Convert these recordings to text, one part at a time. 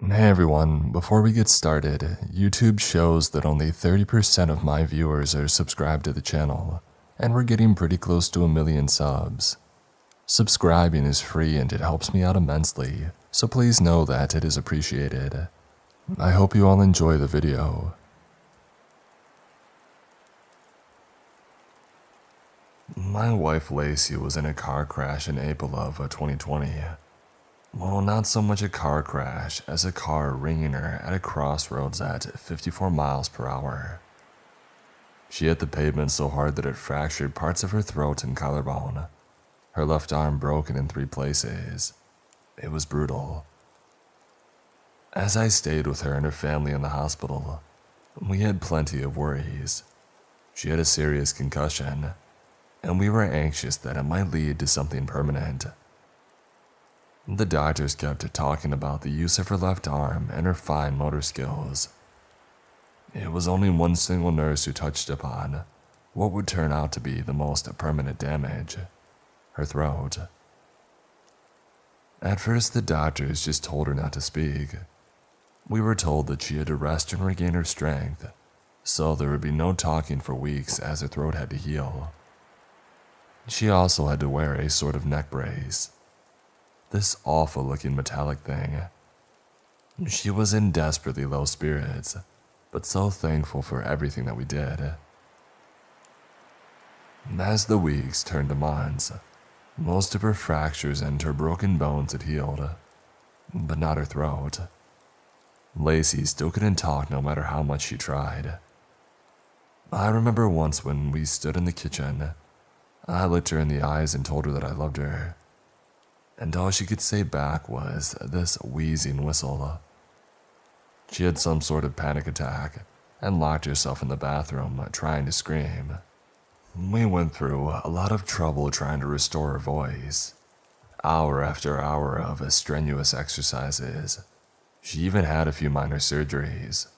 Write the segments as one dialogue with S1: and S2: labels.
S1: Hey everyone, before we get started, YouTube shows that only 30% of my viewers are subscribed to the channel, and we're getting pretty close to 1,000,000 subs. Subscribing is free and it helps me out immensely, so please know that it is appreciated. I hope you all enjoy the video. My wife Lacey was in a car crash in April of 2020. Well, not so much a car crash as a car ringing her at a crossroads at 54 miles per hour. She hit the pavement so hard that it fractured parts of her throat and collarbone. Her left arm broken in 3 places. It was brutal. As I stayed with her and her family in the hospital, we had plenty of worries. She had a serious concussion, and we were anxious that it might lead to something permanent. The doctors kept talking about the use of her left arm and her fine motor skills. It was only one single nurse who touched upon what would turn out to be the most permanent damage: her throat. At first, the doctors just told her not to speak. We were told that she had to rest and regain her strength, so there would be no talking for weeks as her throat had to heal. She also had to wear a sort of neck brace. This awful-looking metallic thing. She was in desperately low spirits, but so thankful for everything that we did. As the weeks turned to months, most of her fractures and her broken bones had healed, but not her throat. Lacey still couldn't talk no matter how much she tried. I remember once when we stood in the kitchen, I looked her in the eyes and told her that I loved her, and all she could say back was this wheezing whistle. She had some sort of panic attack and locked herself in the bathroom trying to scream. We went through a lot of trouble trying to restore her voice. Hour after hour of strenuous exercises. She even had a few minor surgeries.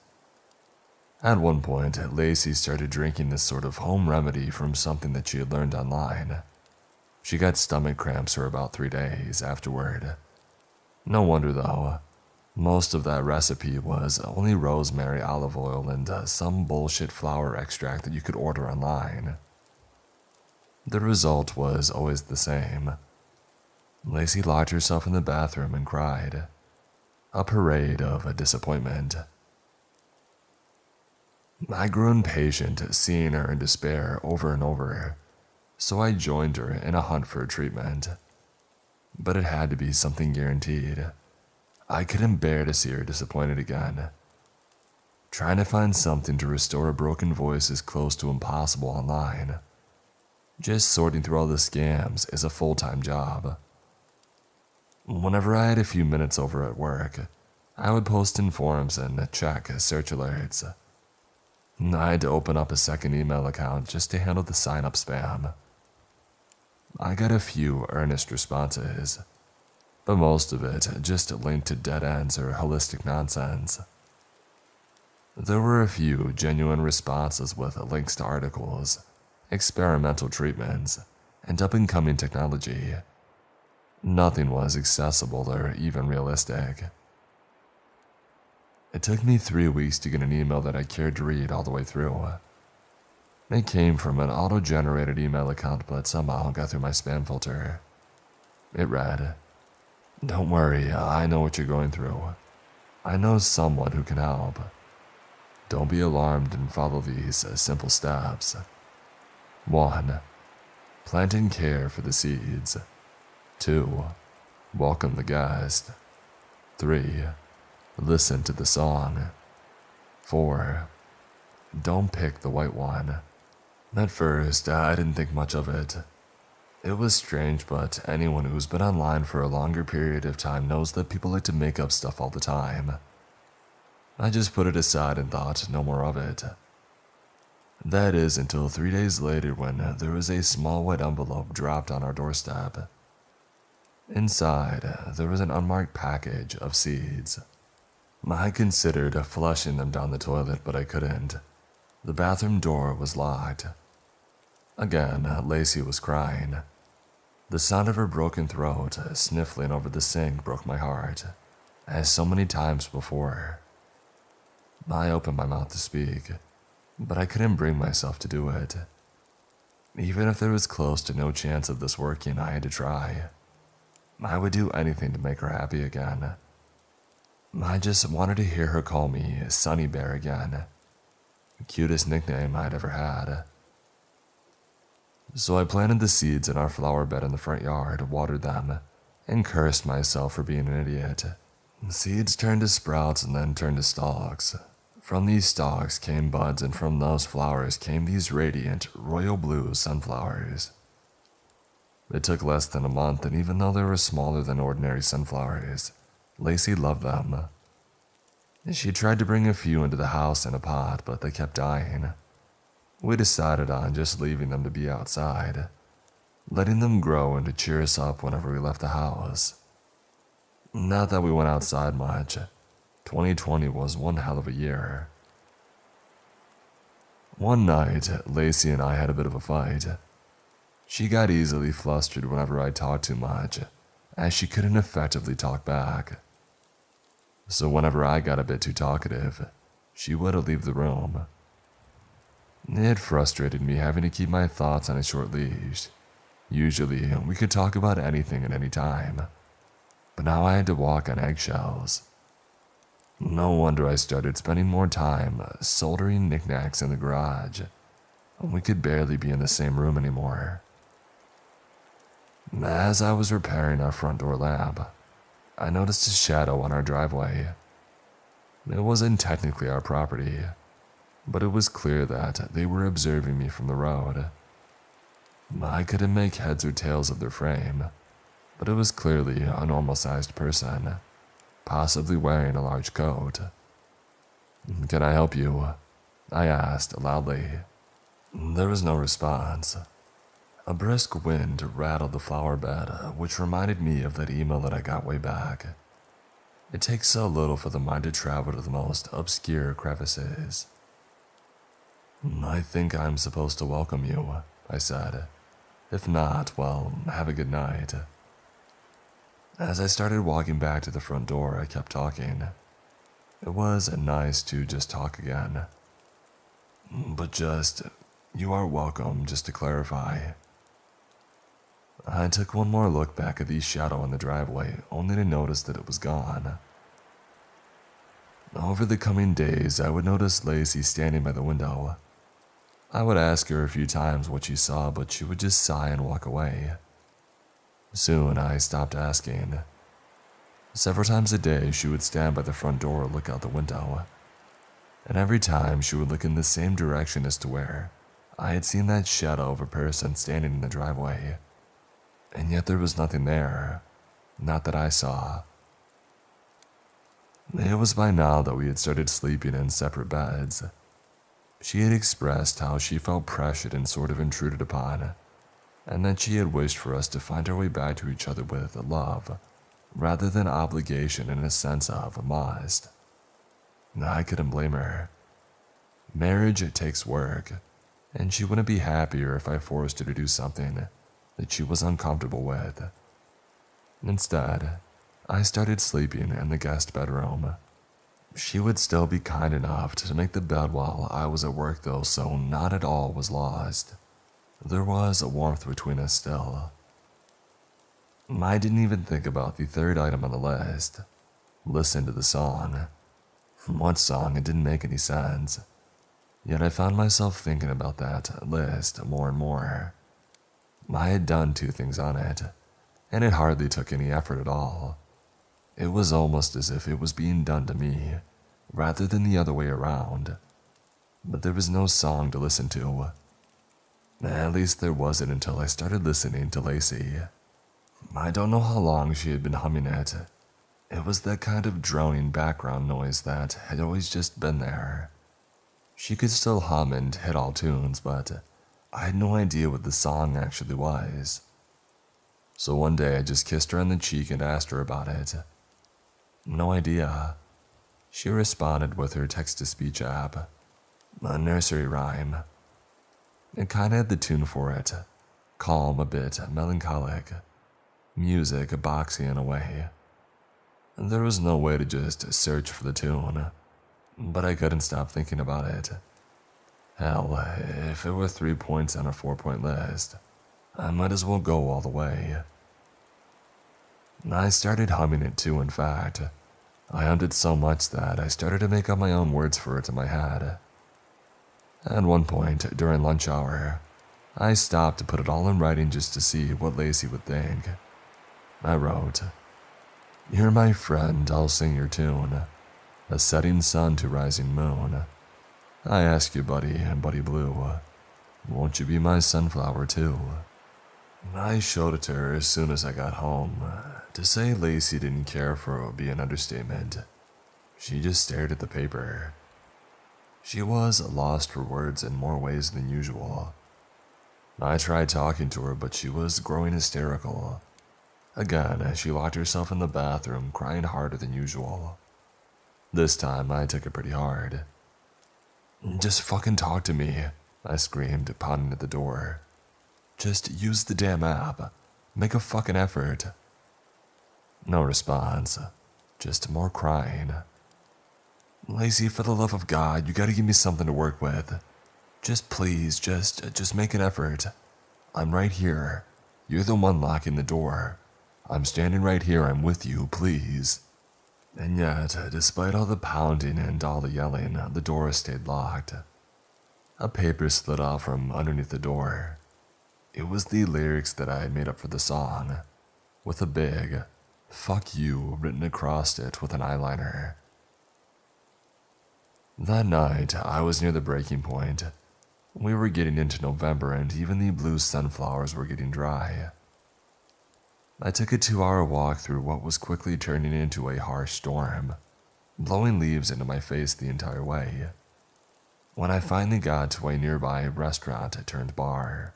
S1: At one point, Lacey started drinking this sort of home remedy from something that she had learned online. She got stomach cramps for about 3 days afterward. No wonder though. Most of that recipe was only rosemary, olive oil, and some bullshit flower extract that you could order online. The result was always the same. Lacey locked herself in the bathroom and cried. A parade of disappointment. I grew impatient seeing her in despair over and over, so I joined her in a hunt for treatment. But it had to be something guaranteed. I couldn't bear to see her disappointed again. Trying to find something to restore a broken voice is close to impossible online. Just sorting through all the scams is a full-time job. Whenever I had a few minutes over at work, I would post in forums and check search alerts. I had to open up a second email account just to handle the sign-up spam. I got a few earnest responses, but most of it just linked to dead ends or holistic nonsense. There were a few genuine responses with links to articles, experimental treatments, and up-and-coming technology. Nothing was accessible or even realistic. It took me 3 weeks to get an email that I cared to read all the way through. It came from an auto-generated email account, but somehow got through my spam filter. It read, "Don't worry, I know what you're going through. I know someone who can help. Don't be alarmed and follow these simple steps. 1. Plant and care for the seeds. 2. Welcome the guest. 3. Listen to the song. 4. Don't pick the white one." At first, I didn't think much of it. It was strange, but anyone who's been online for a longer period of time knows that people like to make up stuff all the time. I just put it aside and thought no more of it. That is until 3 days later when there was a small white envelope dropped on our doorstep. Inside, there was an unmarked package of seeds. I considered flushing them down the toilet, but I couldn't. The bathroom door was locked. Again, Lacey was crying. The sound of her broken throat sniffling over the sink broke my heart. as so many times before. I opened my mouth to speak, but I couldn't bring myself to do it. Even if there was close to no chance of this working, I had to try. I would do anything to make her happy again. I just wanted to hear her call me Sunny Bear again. The cutest nickname I'd ever had. So I planted the seeds in our flower bed in the front yard, watered them, and cursed myself for being an idiot. The seeds turned to sprouts and then turned to stalks. From these stalks came buds, and from those flowers came these radiant, royal blue sunflowers. It took less than a month, and even though they were smaller than ordinary sunflowers, Lacey loved them. She tried to bring a few into the house in a pot, but they kept dying. We decided on just leaving them to be outside, letting them grow and to cheer us up whenever we left the house. Not that we went outside much. 2020 was one hell of a year. One night, Lacey and I had a bit of a fight. She got easily flustered whenever I talked too much, as she couldn't effectively talk back. So whenever I got a bit too talkative, she would leave the room. It frustrated me having to keep my thoughts on a short leash. Usually, we could talk about anything at any time, but now I had to walk on eggshells. No wonder I started spending more time soldering knickknacks in the garage. We could barely be in the same room anymore. As I was repairing our front door lamp, I noticed a shadow on our driveway. It wasn't technically our property, but it was clear that they were observing me from the road. I couldn't make heads or tails of their frame, but it was clearly a normal-sized person, possibly wearing a large coat. "Can I help you?" I asked loudly. There was no response. A brisk wind rattled the flower bed, which reminded me of that email that I got way back. It takes so little for the mind to travel to the most obscure crevices. "I think I'm supposed to welcome you," I said. "If not, well, have a good night." As I started walking back to the front door, I kept talking. It was nice to just talk again. You are welcome, just to clarify." I took one more look back at the shadow in the driveway, only to notice that it was gone. Over the coming days, I would notice Lacey standing by the window. I would ask her a few times what she saw, but she would just sigh and walk away. Soon, I stopped asking. Several times a day, she would stand by the front door and look out the window. And every time, she would look in the same direction as to where I had seen that shadow of a person standing in the driveway. And yet there was nothing there. Not that I saw. It was by now that we had started sleeping in separate beds. She had expressed how she felt pressured and sort of intruded upon, and that she had wished for us to find our way back to each other with love, rather than obligation and a sense of must. I couldn't blame her. Marriage takes work, and she wouldn't be happier if I forced her to do something that she was uncomfortable with. Instead, I started sleeping in the guest bedroom. She would still be kind enough to make the bed while I was at work though, so not at all was lost. There was a warmth between us still. I didn't even think about the third item on the list. Listen to the song. What song? It didn't make any sense. Yet I found myself thinking about that list more and more. I had done 2 things on it, and it hardly took any effort at all. It was almost as if it was being done to me, rather than the other way around. But there was no song to listen to. At least there wasn't until I started listening to Lacey. I don't know how long she had been humming it. It was that kind of droning background noise that had always just been there. She could still hum and hit all tunes, but I had no idea what the song actually was. So one day I just kissed her on the cheek and asked her about it. No idea. She responded with her text-to-speech app, a nursery rhyme. It kinda had the tune for it, calm, a bit melancholic, music boxy in a way. There was no way to just search for the tune, but I couldn't stop thinking about it. Hell, if it were 3 points on a 4-point list, I might as well go all the way. I started humming it too, in fact. I hummed it so much that I started to make up my own words for it in my head. At one point, during lunch hour, I stopped to put it all in writing just to see what Lacey would think. I wrote, "You're my friend, I'll sing your tune. A setting sun to rising moon. I ask you, buddy, buddy blue, won't you be my sunflower too?" I showed it to her as soon as I got home. To say Lacey didn't care for it would be an understatement. She just stared at the paper. She was lost for words in more ways than usual. I tried talking to her, but she was growing hysterical. Again, she locked herself in the bathroom, crying harder than usual. This time, I took it pretty hard. "Just fucking talk to me," I screamed, pounding at the door. "Just use the damn app. Make a fucking effort." No response, just more crying. "Lacey, for the love of God, you gotta give me something to work with. Just please, just make an effort. I'm right here. You're the one locking the door. I'm standing right here, I'm with you, please." And yet, despite all the pounding and all the yelling, the door stayed locked. A paper slid off from underneath the door. It was the lyrics that I had made up for the song, with a big "fuck you" written across it with an eyeliner. That night, I was near the breaking point. We were getting into November and even the blue sunflowers were getting dry. I took a 2-hour walk through what was quickly turning into a harsh storm, blowing leaves into my face the entire way. When I finally got to a nearby restaurant turned bar,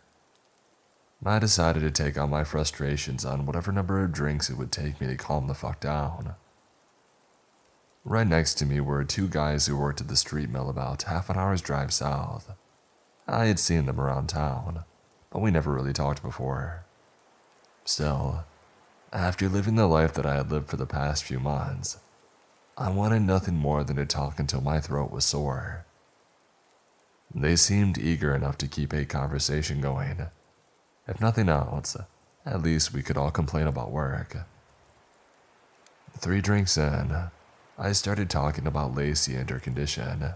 S1: I decided to take out my frustrations on whatever number of drinks it would take me to calm the fuck down. Right next to me were 2 guys who worked at the street mill about half an hour's drive south. I had seen them around town, but we never really talked before. Still, after living the life that I had lived for the past few months, I wanted nothing more than to talk until my throat was sore. They seemed eager enough to keep a conversation going. If nothing else, at least we could all complain about work. 3 drinks in, I started talking about Lacey and her condition.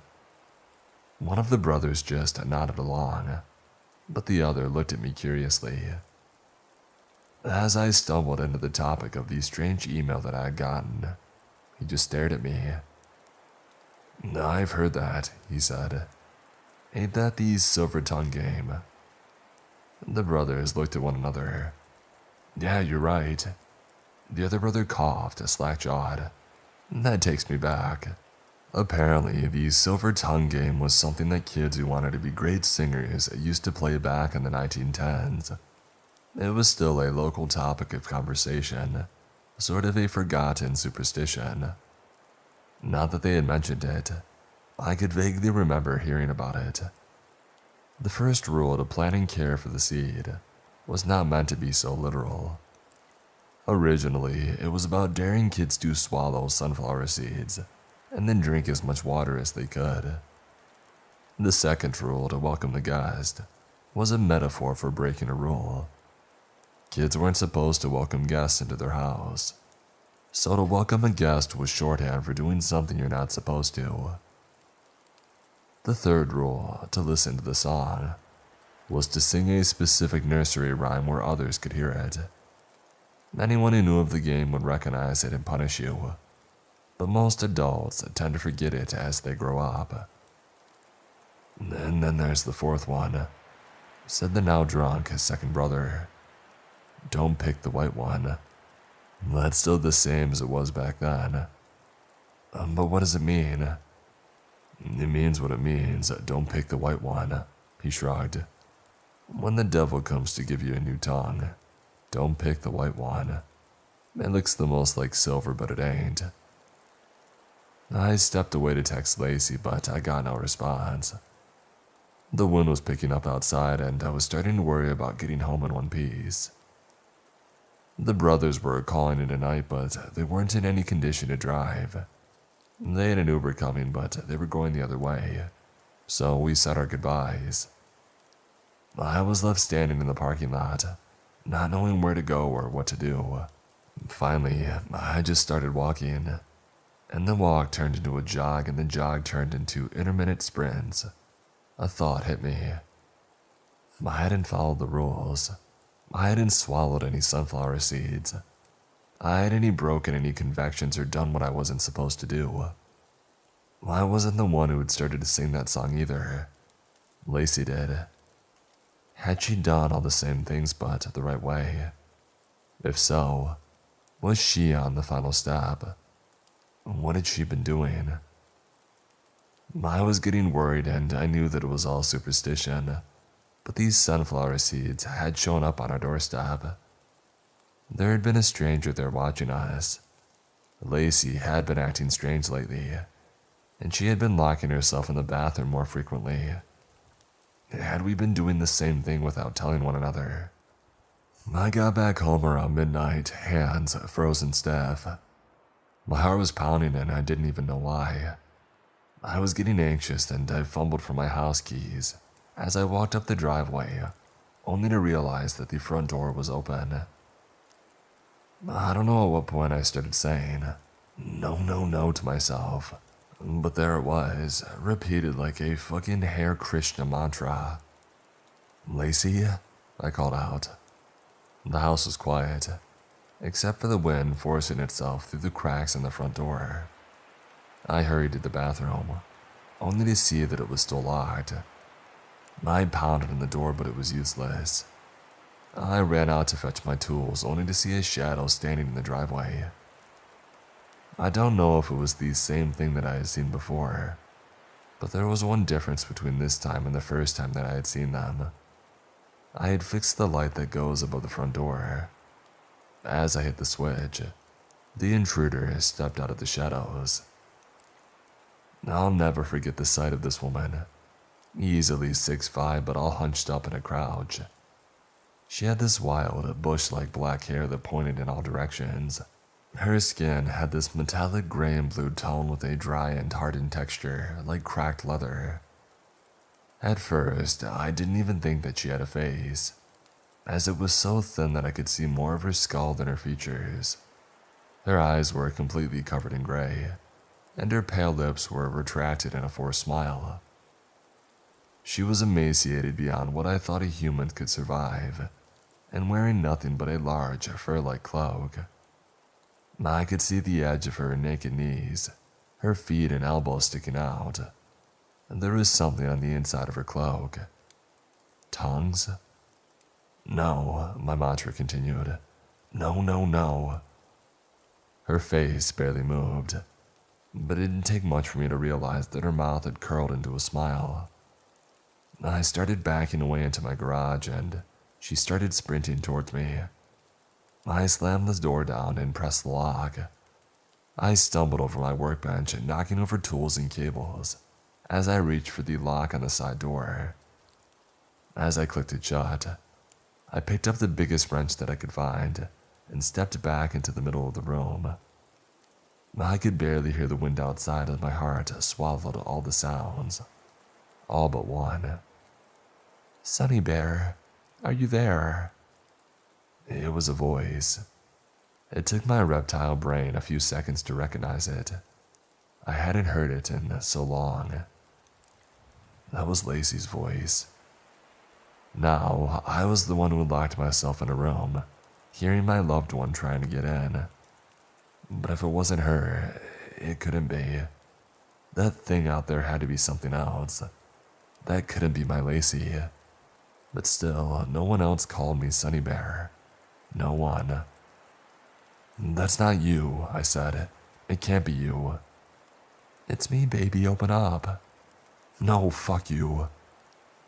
S1: One of the brothers just nodded along, but the other looked at me curiously. As I stumbled into the topic of the strange email that I had gotten, he just stared at me. "I've heard that," he said. "Ain't that the silver tongue game?" The brothers looked at one another. "Yeah, you're right." The other brother coughed, slack-jawed. "That takes me back. Apparently, the silver tongue game was something that kids who wanted to be great singers used to play back in the 1910s. It was still a local topic of conversation, sort of a forgotten superstition. Not that they had mentioned it, I could vaguely remember hearing about it. The first rule to planting care for the seed was not meant to be so literal. Originally, it was about daring kids to swallow sunflower seeds and then drink as much water as they could. The second rule to welcome the guest was a metaphor for breaking a rule. Kids weren't supposed to welcome guests into their house, so to welcome a guest was shorthand for doing something you're not supposed to. The third rule, to listen to the song, was to sing a specific nursery rhyme where others could hear it. Anyone who knew of the game would recognize it and punish you, but most adults tend to forget it as they grow up. "And then there's the fourth one," said the now drunk second brother. "Don't pick the white one. That's still the same as it was back then." "But what does it mean?" "It means what it means. Don't pick the white one," he shrugged. "When the devil comes to give you a new tongue, don't pick the white one. It looks the most like silver, but it ain't." I stepped away to text Lacey, but I got no response. The wind was picking up outside, and I was starting to worry about getting home in one piece. The brothers were calling it a night, but they weren't in any condition to drive. They had an Uber coming, but they were going the other way, so we said our goodbyes. I was left standing in the parking lot, not knowing where to go or what to do. Finally, I just started walking, and the walk turned into a jog, and the jog turned into intermittent sprints. A thought hit me. I hadn't followed the rules. I hadn't swallowed any sunflower seeds. I hadn't broken any convictions or done what I wasn't supposed to do. I wasn't the one who had started to sing that song either. Lacey did. Had she done all the same things but the right way? If so, was she on the final step? What had she been doing? I was getting worried, and I knew that it was all superstition, but these sunflower seeds had shown up on our doorstep. There had been a stranger there watching us. Lacey had been acting strange lately, and she had been locking herself in the bathroom more frequently. Had we been doing the same thing without telling one another? I got back home around midnight, hands frozen stiff. My heart was pounding and I didn't even know why. I was getting anxious and I fumbled for my house keys as I walked up the driveway, only to realize that the front door was open. I don't know at what point I started saying, "No, no, no" to myself, but there it was, repeated like a fucking Hare Krishna mantra. "Lacey?" I called out. The house was quiet, except for the wind forcing itself through the cracks in the front door. I hurried to the bathroom, only to see that it was still locked. I pounded on the door, but it was useless. I ran out to fetch my tools, only to see a shadow standing in the driveway. I don't know if it was the same thing that I had seen before, but there was one difference between this time and the first time that I had seen them. I had fixed the light that goes above the front door. As I hit the switch, the intruder stepped out of the shadows. I'll never forget the sight of this woman, easily 6'5", but all hunched up in a crouch. She had this wild, bush-like black hair that pointed in all directions. Her skin had this metallic gray and blue tone with a dry and hardened texture, like cracked leather. At first, I didn't even think that she had a face, as it was so thin that I could see more of her skull than her features. Her eyes were completely covered in gray, and her pale lips were retracted in a forced smile. She was emaciated beyond what I thought a human could survive, and wearing nothing but a large, fur-like cloak. I could see the edge of her naked knees, her feet and elbows sticking out. There was something on the inside of her cloak. Tongues? "No," my mantra continued. "No, no, no." Her face barely moved, but it didn't take much for me to realize that her mouth had curled into a smile. I started backing away into my garage and she started sprinting towards me. I slammed the door down and pressed the lock. I stumbled over my workbench, knocking over tools and cables as I reached for the lock on the side door. As I clicked it shut, I picked up the biggest wrench that I could find and stepped back into the middle of the room. I could barely hear the wind outside as my heart swallowed all the sounds, all but one. "Sonny Bear, are you there?" It was a voice. It took my reptile brain a few seconds to recognize it. I hadn't heard it in so long. That was Lacey's voice. Now, I was the one who locked myself in a room, hearing my loved one trying to get in. But if it wasn't her, it couldn't be. That thing out there had to be something else. That couldn't be my Lacey. But still, no one else called me Sonny Bear. No one. "That's not you," I said. "It can't be you." "It's me, baby, open up." "No, fuck you."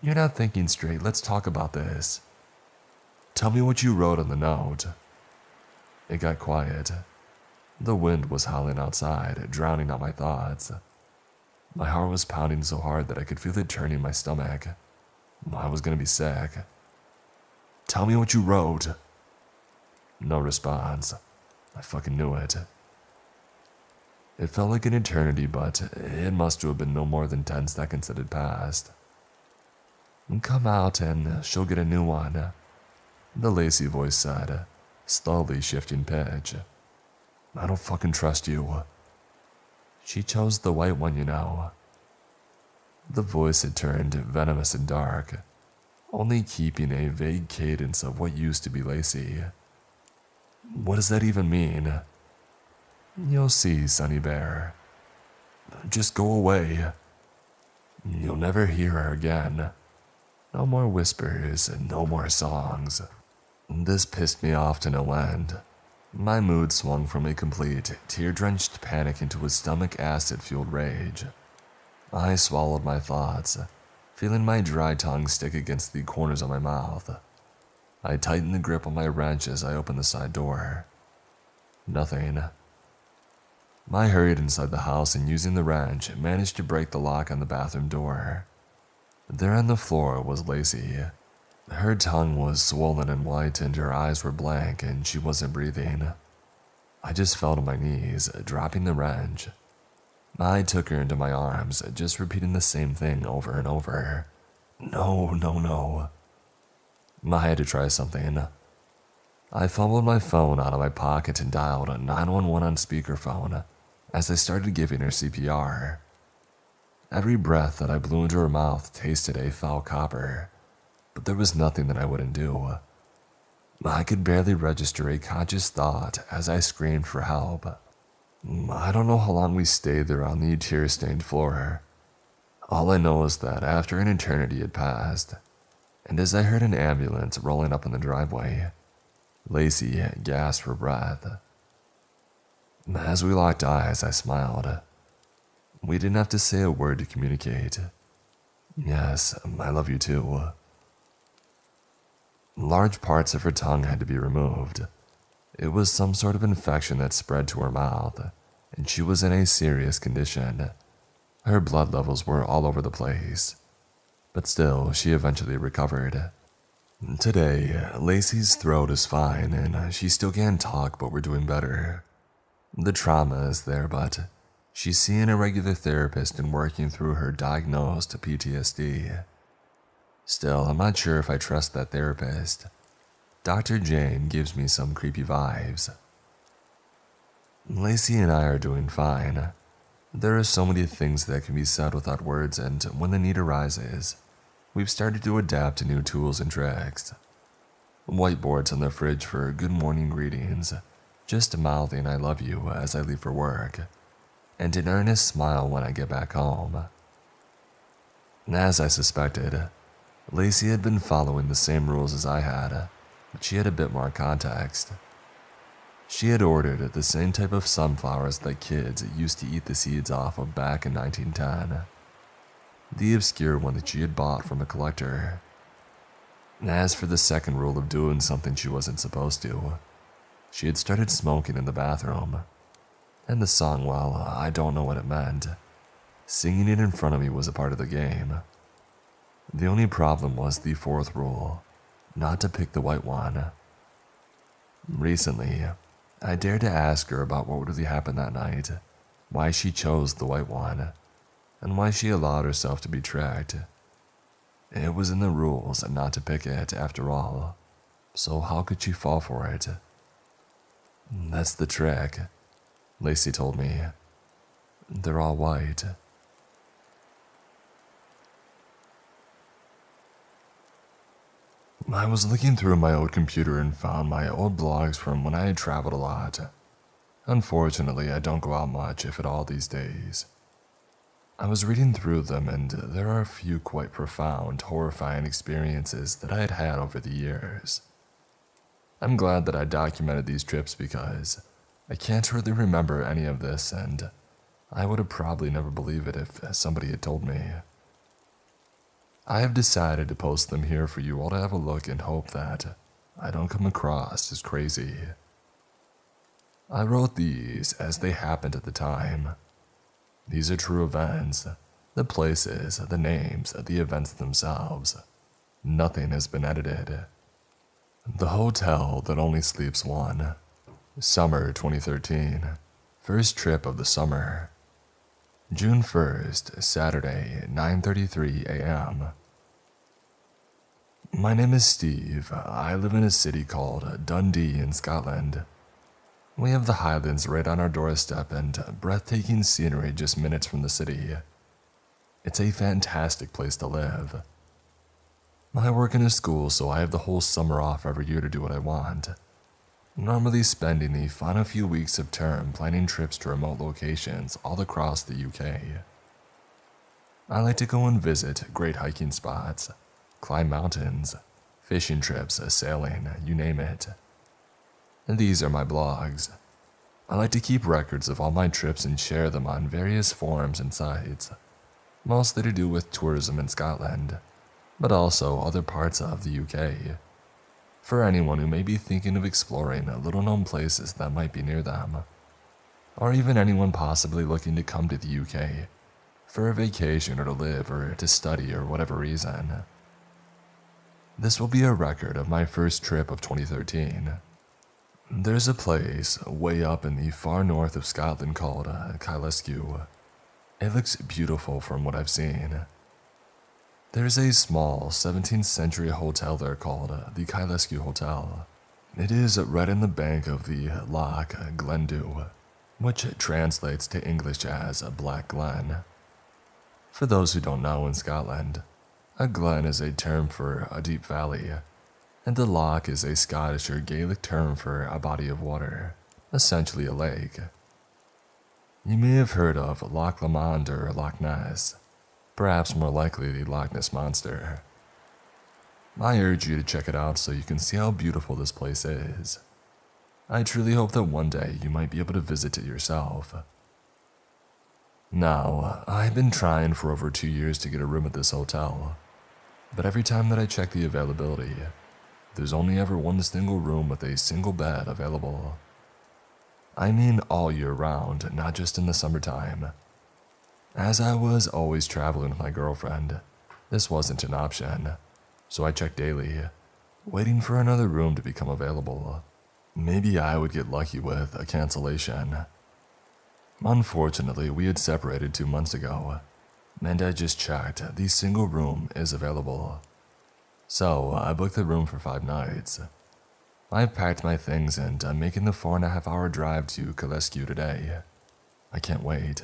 S1: "You're not thinking straight, let's talk about this." "Tell me what you wrote on the note." It got quiet. The wind was howling outside, drowning out my thoughts. My heart was pounding so hard that I could feel it turning my stomach. I was gonna be sick. "Tell me what you wrote." No response. I fucking knew it. It felt like an eternity, but it must have been no more than 10 seconds that had passed. Come out and she'll get a new one, the lazy voice said, slowly shifting pitch. I don't fucking trust you. She chose the white one, you know. The voice had turned venomous and dark, only keeping a vague cadence of what used to be Lacey. What does that even mean? You'll see, Sonny Bear. Just go away. You'll never hear her again. No more whispers and no more songs. This pissed me off to no end. My mood swung from a complete, tear-drenched panic into a stomach acid-fueled rage. I swallowed my thoughts, feeling my dry tongue stick against the corners of my mouth. I tightened the grip on my wrench as I opened the side door. Nothing. I hurried inside the house and, using the wrench, managed to break the lock on the bathroom door. There on the floor was Lacey. Her tongue was swollen and white and her eyes were blank and she wasn't breathing. I just fell to my knees, dropping the wrench. I took her into my arms, just repeating the same thing over and over. No, no, no. I had to try something. I fumbled my phone out of my pocket and dialed 911 on speakerphone as I started giving her CPR. Every breath that I blew into her mouth tasted a foul copper, but there was nothing that I wouldn't do. I could barely register a conscious thought as I screamed for help. I don't know how long we stayed there on the tear-stained floor. All I know is that after an eternity had passed, and as I heard an ambulance rolling up in the driveway, Lacey gasped for breath. As we locked eyes, I smiled. We didn't have to say a word to communicate. Yes, I love you too. Large parts of her tongue had to be removed. It was some sort of infection that spread to her mouth, and she was in a serious condition. Her blood levels were all over the place, but still, she eventually recovered. Today, Lacey's throat is fine, and she still can't talk, but we're doing better. The trauma is there, but she's seeing a regular therapist and working through her diagnosed PTSD. Still, I'm not sure if I trust that therapist. Dr. Jane gives me some creepy vibes. Lacey and I are doing fine. There are so many things that can be said without words, and when the need arises, we've started to adapt to new tools and tricks. Whiteboards on the fridge for good morning greetings, just mouthing I love you as I leave for work, and an earnest smile when I get back home. As I suspected, Lacey had been following the same rules as I had, but she had a bit more context. She had ordered the same type of sunflowers that kids used to eat the seeds off of back in 1910. The obscure one that she had bought from a collector. As for the second rule of doing something she wasn't supposed to, she had started smoking in the bathroom. And the song, well, I don't know what it meant. Singing it in front of me was a part of the game. The only problem was the fourth rule, not to pick the white one. Recently, I dared to ask her about what really happened that night, why she chose the white one, and why she allowed herself to be tricked. It was in the rules not to pick it after all, so how could she fall for it? That's the trick, Lacey told me. They're all white. I was looking through my old computer and found my old blogs from when I had traveled a lot. Unfortunately, I don't go out much, if at all, these days. I was reading through them, and there are a few quite profound, horrifying experiences that I had had over the years. I'm glad that I documented these trips because I can't really remember any of this, and I would have probably never believed it if somebody had told me. I have decided to post them here for you all to have a look and hope that I don't come across as crazy. I wrote these as they happened at the time. These are true events, the places, the names, the events themselves. Nothing has been edited. The hotel that only sleeps one. Summer 2013. First trip of the summer. June 1st, Saturday, 9:33 a.m. My name is Steve. I live in a city called Dundee in Scotland. We have the Highlands right on our doorstep and breathtaking scenery just minutes from the city. It's a fantastic place to live. I work in a school, so I have the whole summer off every year to do what I want. Normally spending the final few weeks of term planning trips to remote locations all across the UK. I like to go and visit great hiking spots, climb mountains, fishing trips, sailing, you name it. These are my blogs. I like to keep records of all my trips and share them on various forums and sites, mostly to do with tourism in Scotland, but also other parts of the UK, for anyone who may be thinking of exploring little-known places that might be near them, or even anyone possibly looking to come to the UK for a vacation or to live or to study or whatever reason. This will be a record of my first trip of 2013. There's a place way up in the far north of Scotland called Cailescu. It looks beautiful from what I've seen. There's a small 17th century hotel there called the Cailescu Hotel. It is right in the bank of the Loch Glendu, which translates to English as Black Glen. For those who don't know, in Scotland, a glen is a term for a deep valley, and the loch is a Scottish or Gaelic term for a body of water, essentially a lake. You may have heard of Loch Lomond or Loch Ness, perhaps more likely the Loch Ness Monster. I urge you to check it out so you can see how beautiful this place is. I truly hope that one day you might be able to visit it yourself. Now, I've been trying for over 2 years to get a room at this hotel, but every time that I check the availability, there's only ever one single room with a single bed available. I mean all year round, not just in the summertime. As I was always traveling with my girlfriend, this wasn't an option, so I checked daily, waiting for another room to become available. Maybe I would get lucky with a cancellation. Unfortunately, we had separated 2 months ago, and I just checked, the single room is available. So I booked the room for 5 nights. I've packed my things and I'm making the 4.5-hour drive to Cailescu today. I can't wait.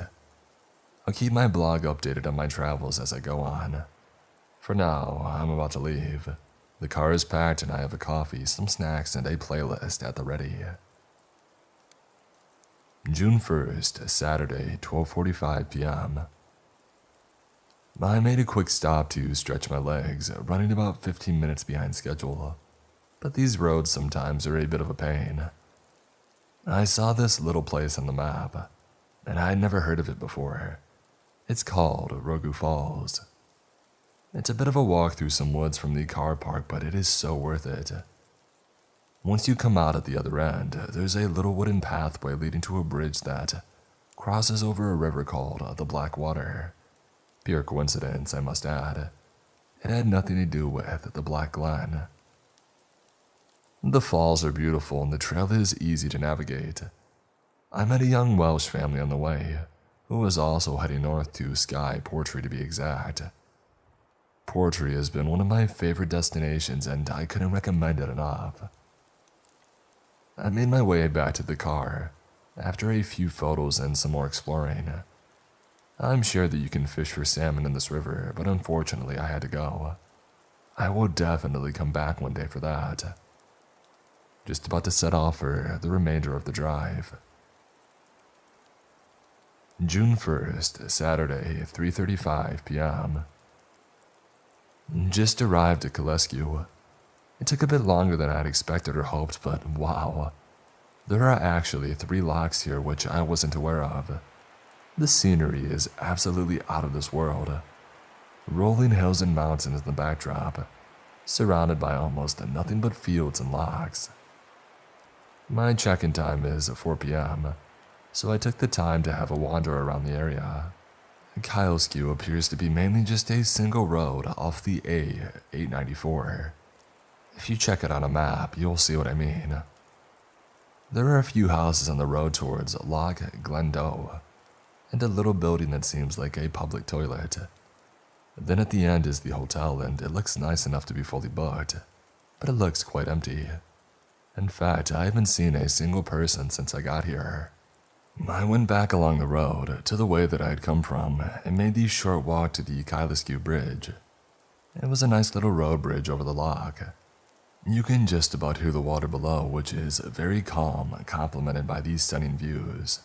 S1: I'll keep my blog updated on my travels as I go on. For now, I'm about to leave. The car is packed and I have a coffee, some snacks, and a playlist at the ready. June 1st, Saturday, 12:45 p.m. I made a quick stop to stretch my legs, running about 15 minutes behind schedule, but these roads sometimes are a bit of a pain. I saw this little place on the map, and I had never heard of it before. It's called Rogu Falls. It's a bit of a walk through some woods from the car park, but it is so worth it. Once you come out at the other end, there's a little wooden pathway leading to a bridge that crosses over a river called the Blackwater. Pure coincidence, I must add. It had nothing to do with the Black Glen. The falls are beautiful and the trail is easy to navigate. I met a young Welsh family on the way, who was also heading north to Skye Portree to be exact. Portree has been one of my favorite destinations and I couldn't recommend it enough. I made my way back to the car, after a few photos and some more exploring. I'm sure that you can fish for salmon in this river, but unfortunately I had to go. I will definitely come back one day for that. Just about to set off for the remainder of the drive. June 1st, Saturday, 3:35 p.m. Just arrived at Cailescu. It took a bit longer than I had expected or hoped, but wow. There are actually 3 lochs here which I wasn't aware of. The scenery is absolutely out of this world. Rolling hills and mountains in the backdrop, surrounded by almost nothing but fields and lochs. My check-in time is 4 p.m., so I took the time to have a wander around the area. Cailescu appears to be mainly just a single road off the A894. If you check it on a map, you'll see what I mean. There are a few houses on the road towards Loch Glendow, and a little building that seems like a public toilet. Then at the end is the hotel, and it looks nice enough to be fully booked, but it looks quite empty. In fact, I haven't seen a single person since I got here. I went back along the road to the way that I had come from and made the short walk to the Kailaskew Bridge. It was a nice little road bridge over the loch. You can just about hear the water below, which is very calm, complemented by these stunning views.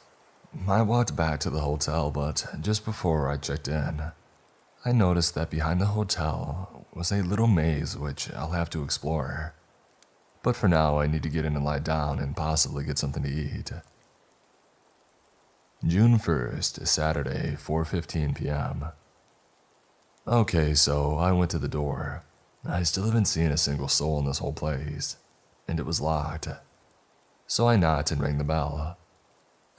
S1: I walked back to the hotel, but just before I checked in, I noticed that behind the hotel was a little maze which I'll have to explore. But for now, I need to get in and lie down and possibly get something to eat. June 1st, Saturday, 4:15 p.m. Okay, so I went to the door. I still haven't seen a single soul in this whole place, and it was locked. So I knocked and rang the bell.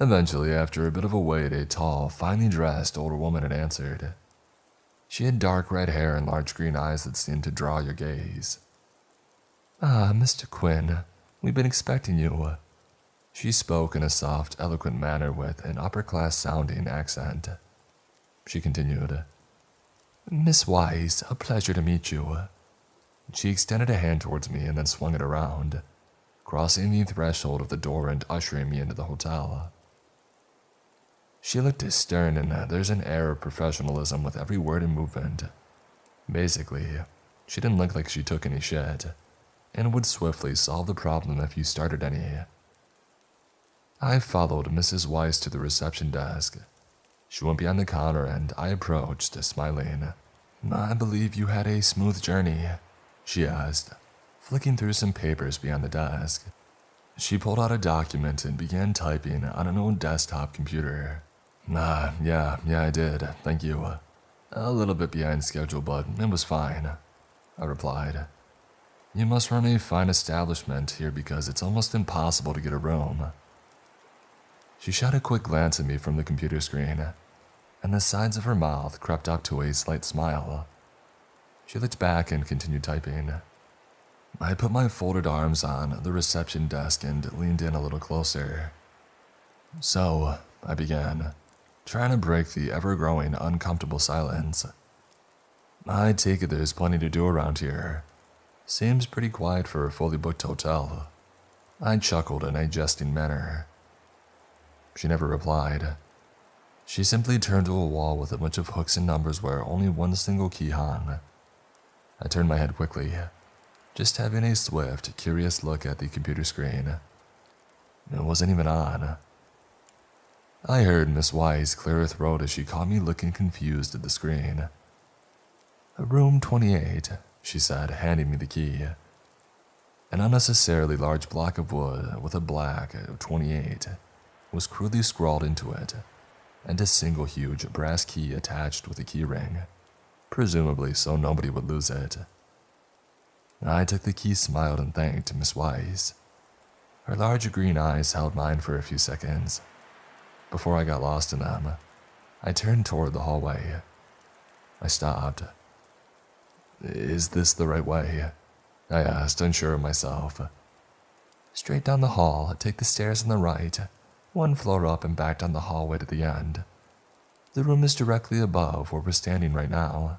S1: Eventually, after a bit of a wait, a tall, finely dressed older woman had answered. She had dark red hair and large green eyes that seemed to draw your gaze. "Ah, Mr. Quinn, we've been expecting you." She spoke in a soft, eloquent manner with an upper-class-sounding accent. She continued, "Miss Wise, a pleasure to meet you." She extended a hand towards me and then swung it around, crossing the threshold of the door and ushering me into the hotel. She looked stern, and there's an air of professionalism with every word and movement. Basically, she didn't look like she took any shit, and would swiftly solve the problem if you started any. I followed Mrs. Weiss to the reception desk. She went behind the counter and I approached, smiling. "I believe you had a smooth journey," she asked, flicking through some papers behind the desk. She pulled out a document and began typing on an old desktop computer. Yeah, I did, thank you. A little bit behind schedule, but it was fine," I replied. "You must run a fine establishment here because it's almost impossible to get a room." She shot a quick glance at me from the computer screen, and the sides of her mouth crept up to a slight smile. She looked back and continued typing. I put my folded arms on the reception desk and leaned in a little closer. "So," I began, trying to break the ever-growing uncomfortable silence. "I take it there's plenty to do around here. Seems pretty quiet for a fully booked hotel." I chuckled in a jesting manner. She never replied. She simply turned to a wall with a bunch of hooks and numbers where only one single key hung. I turned my head quickly, just having a swift, curious look at the computer screen. It wasn't even on. I heard Miss Wise clear her throat as she caught me looking confused at the screen. "Room 28, she said, handing me the key. An unnecessarily large block of wood with a black 28 was crudely scrawled into it, and a single huge brass key attached with a key ring, presumably so nobody would lose it. I took the key, smiled, and thanked Miss Wise. Her large green eyes held mine for a few seconds. Before I got lost in them, I turned toward the hallway. I stopped. "Is this the right way?" I asked, unsure of myself. "Straight down the hall, take the stairs on the right, one floor up and back down the hallway to the end. The room is directly above where we're standing right now,"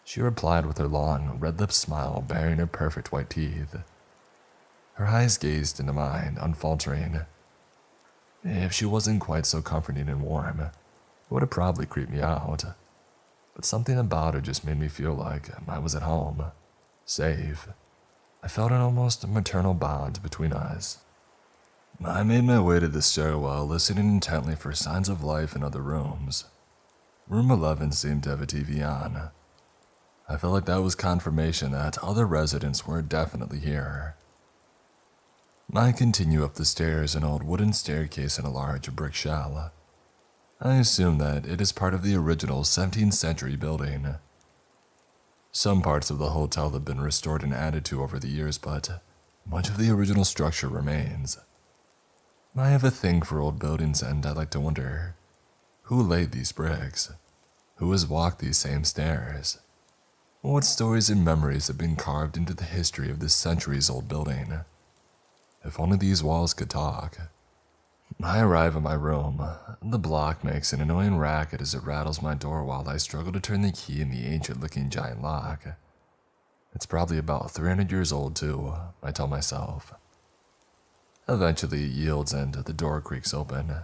S1: she replied with her long, red-lipped smile baring her perfect white teeth. Her eyes gazed into mine, unfaltering. If she wasn't quite so comforting and warm, it would have probably creeped me out. But something about her just made me feel like I was at home, safe. I felt an almost maternal bond between us. I made my way to the stairwell, listening intently for signs of life in other rooms. Room 11 seemed to have a TV on. I felt like that was confirmation that other residents were definitely here. I continue up the stairs, an old wooden staircase and a large brick shell. I assume that it is part of the original 17th century building. Some parts of the hotel have been restored and added to over the years, but much of the original structure remains. I have a thing for old buildings, and I like to wonder, who laid these bricks? Who has walked these same stairs? What stories and memories have been carved into the history of this centuries-old building? If only these walls could talk. I arrive at my room. The block makes an annoying racket as it rattles my door while I struggle to turn the key in the ancient-looking giant lock. It's probably about 300 years old too, I tell myself. Eventually it yields and the door creaks open.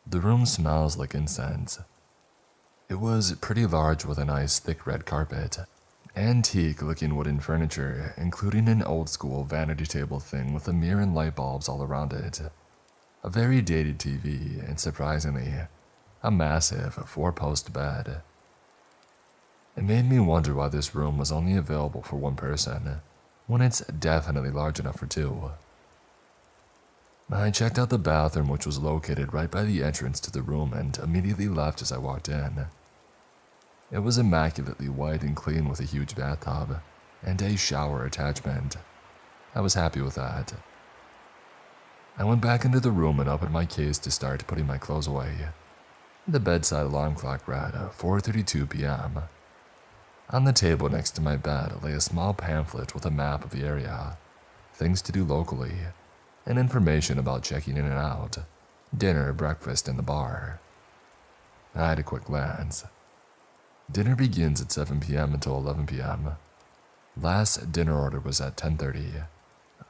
S1: The room smells like incense. It was pretty large with a nice thick red carpet, antique-looking wooden furniture, including an old-school vanity table thing with a mirror and light bulbs all around it, a very dated TV, and surprisingly, a massive 4-post bed. It made me wonder why this room was only available for one person, when it's definitely large enough for two. I checked out the bathroom, which was located right by the entrance to the room, and immediately left as I walked in. It was immaculately white and clean with a huge bathtub and a shower attachment. I was happy with that. I went back into the room and opened my case to start putting my clothes away. The bedside alarm clock read 4:32 p.m. On the table next to my bed lay a small pamphlet with a map of the area, things to do locally, and information about checking in and out, dinner, breakfast, and the bar. I had a quick glance. Dinner begins at 7 p.m. until 11 p.m. Last dinner order was at 10:30.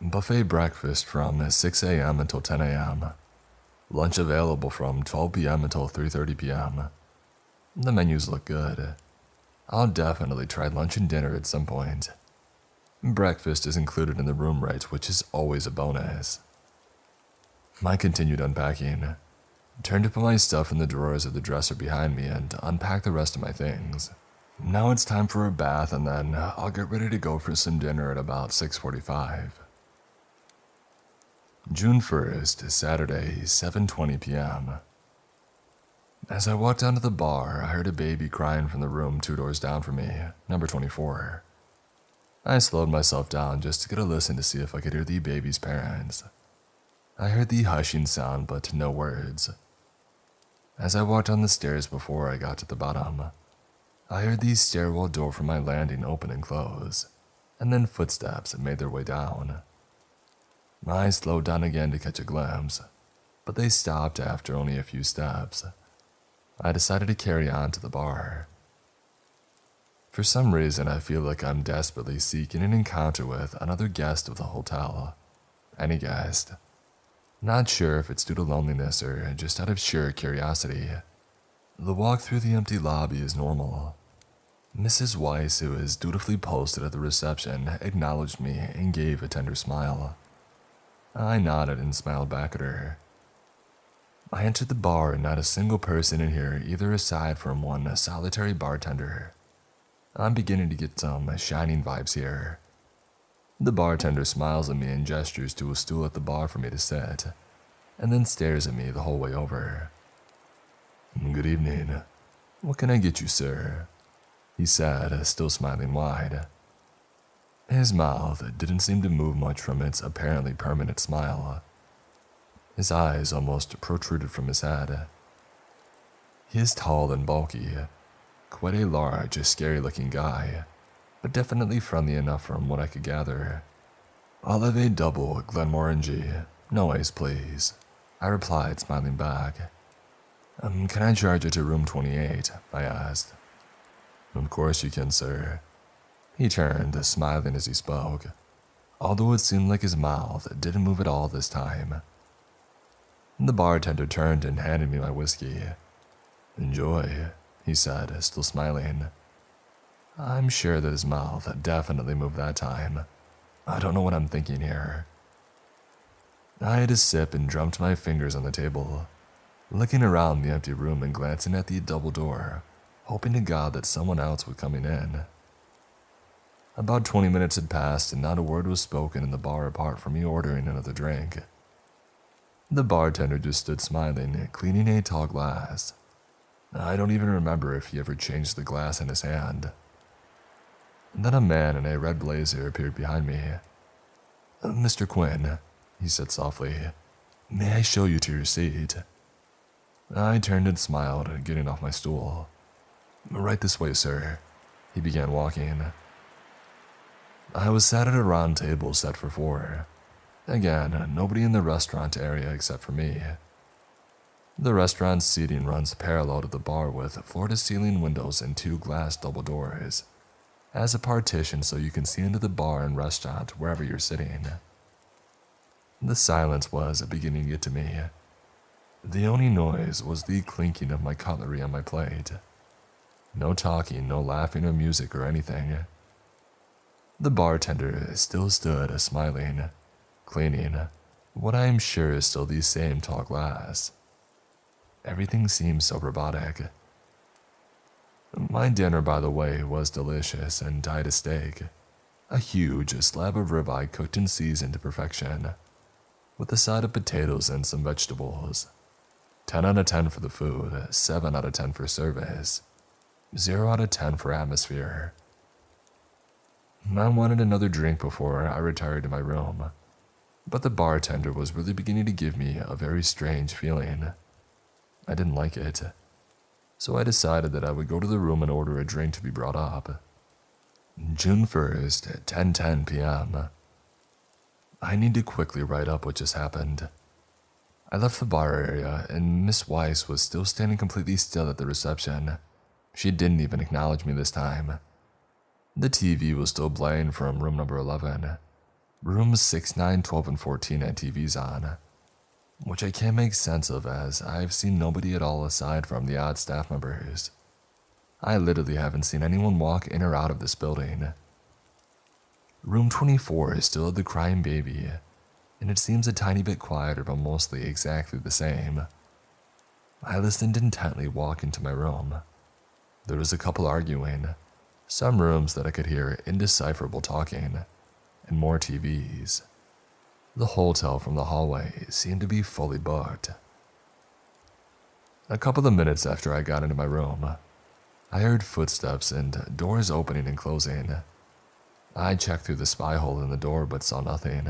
S1: Buffet breakfast from 6 a.m. until 10 a.m. Lunch available from 12 p.m. until 3:30 p.m. The menus look good. I'll definitely try lunch and dinner at some point. Breakfast is included in the room rate, which is always a bonus. I continued unpacking, turned to put my stuff in the drawers of the dresser behind me and unpack the rest of my things. Now it's time for a bath and then I'll get ready to go for some dinner at about 6:45. June 1st, Saturday, 7:20 p.m. As I walked down to the bar, I heard a baby crying from the room 2 doors down from me, number 24. I slowed myself down just to get a listen to see if I could hear the baby's parents. I heard the hushing sound but no words. As I walked down the stairs before I got to the bottom, I heard the stairwell door from my landing open and close, and then footsteps made their way down. I slowed down again to catch a glimpse, but they stopped after only a few steps. I decided to carry on to the bar. For some reason, I feel like I'm desperately seeking an encounter with another guest of the hotel. Any guest. Not sure if it's due to loneliness or just out of sheer curiosity. The walk through the empty lobby is normal. Mrs. Weiss, who is dutifully posted at the reception, acknowledged me and gave a tender smile. I nodded and smiled back at her. I entered the bar and not a single person in here, either aside from one solitary bartender. I'm beginning to get some Shining vibes here. The bartender smiles at me and gestures to a stool at the bar for me to sit, and then stares at me the whole way over. "Good evening. What can I get you, sir?" he said, still smiling wide. His mouth didn't seem to move much from its apparently permanent smile. His eyes almost protruded from his head. He is tall and bulky, quite a large, scary-looking guy, but definitely friendly enough from what I could gather. "I'll have a double Glenmorangie, no ice, please," I replied, smiling back. Can I charge it to room 28? I asked. "Of course you can, sir." He turned, smiling as he spoke, although it seemed like his mouth didn't move at all this time. The bartender turned and handed me my whiskey. "Enjoy," he said, still smiling. I'm sure that his mouth definitely moved that time. I don't know what I'm thinking here. I had a sip and drummed my fingers on the table, looking around the empty room and glancing at the double door, hoping to God that someone else was coming in. About 20 minutes had passed and not a word was spoken in the bar apart from me ordering another drink. The bartender just stood smiling, cleaning a tall glass. I don't even remember if he ever changed the glass in his hand. Then a man in a red blazer appeared behind me. "Mr. Quinn," he said softly, "may I show you to your seat?" I turned and smiled, getting off my stool. "Right this way, sir," He began walking. I was sat at a round table set for 4. Again, nobody in the restaurant area except for me. The restaurant's seating runs parallel to the bar with floor-to-ceiling windows and 2 glass double doors, as a partition so you can see into the bar and restaurant wherever you're sitting. The silence was beginning to get to me. The only noise was the clinking of my cutlery on my plate. No talking, no laughing or music or anything. The bartender still stood smiling, cleaning what I am sure is still the same tall glass. Everything seemed so robotic. My dinner, by the way, was delicious and I had a steak, a huge slab of ribeye cooked and seasoned to perfection, with a side of potatoes and some vegetables. 10 out of 10 for the food, 7 out of 10 for service, 0 out of 10 for atmosphere. I wanted another drink before I retired to my room, but the bartender was really beginning to give me a very strange feeling. I didn't like it, so I decided that I would go to the room and order a drink to be brought up. June 1st, 10:10 p.m. I need to quickly write up what just happened. I left the bar area and Miss Weiss was still standing completely still at the reception. She didn't even acknowledge me this time. The TV was still playing from room number 11. Rooms 6, 9, 12, and 14 had TVs on, which I can't make sense of as I've seen nobody at all aside from the odd staff members. I literally haven't seen anyone walk in or out of this building. Room 24 is still the crying baby, and it seems a tiny bit quieter but mostly exactly the same. I listened intently walk into my room. There was a couple arguing, some rooms that I could hear indecipherable talking, and more TVs. The hotel from the hallway seemed to be fully booked. A couple of minutes after I got into my room, I heard footsteps and doors opening and closing. I checked through the spy hole in the door but saw nothing.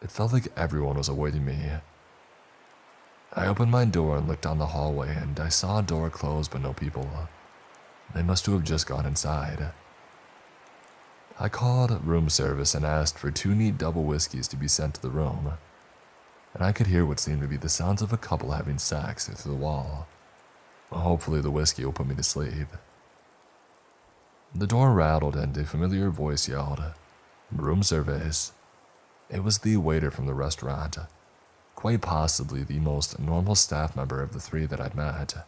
S1: It felt like everyone was avoiding me. I opened my door and looked down the hallway and I saw a door closed but no people. They must have just gone inside. I called room service and asked for 2 neat double whiskeys to be sent to the room, and I could hear what seemed to be the sounds of a couple having sex through the wall. Hopefully the whiskey will put me to sleep. The door rattled and a familiar voice yelled, "Room service." It was the waiter from the restaurant, quite possibly the most normal staff member of the 3 that I'd met.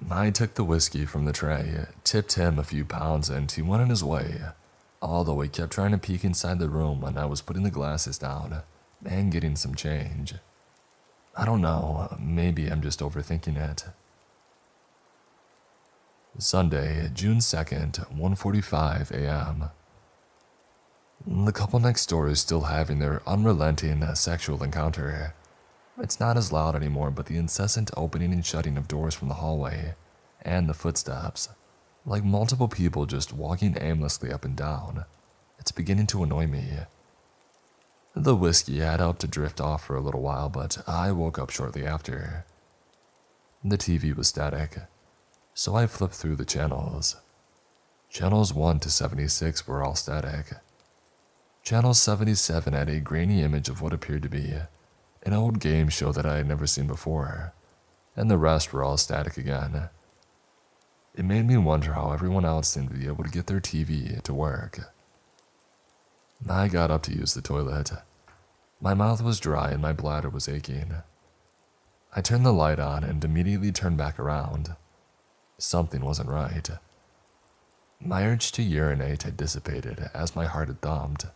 S1: I took the whiskey from the tray, tipped him a few pounds, and he went on his way, although he kept trying to peek inside the room when I was putting the glasses down and getting some change. I don't know, maybe I'm just overthinking it. Sunday, June 2nd, 1:45 a.m. The couple next door is still having their unrelenting sexual encounter. It's not as loud anymore, but the incessant opening and shutting of doors from the hallway, and the footsteps, like multiple people just walking aimlessly up and down, it's beginning to annoy me. The whiskey had helped to drift off for a little while, but I woke up shortly after. The TV was static, so I flipped through the channels. Channels 1 to 76 were all static. Channel 77 had a grainy image of what appeared to be an old game show that I had never seen before, and the rest were all static again. It made me wonder how everyone else seemed to be able to get their TV to work. I got up to use the toilet. My mouth was dry and my bladder was aching. I turned the light on and immediately turned back around. Something wasn't right. My urge to urinate had dissipated as my heart had thumped.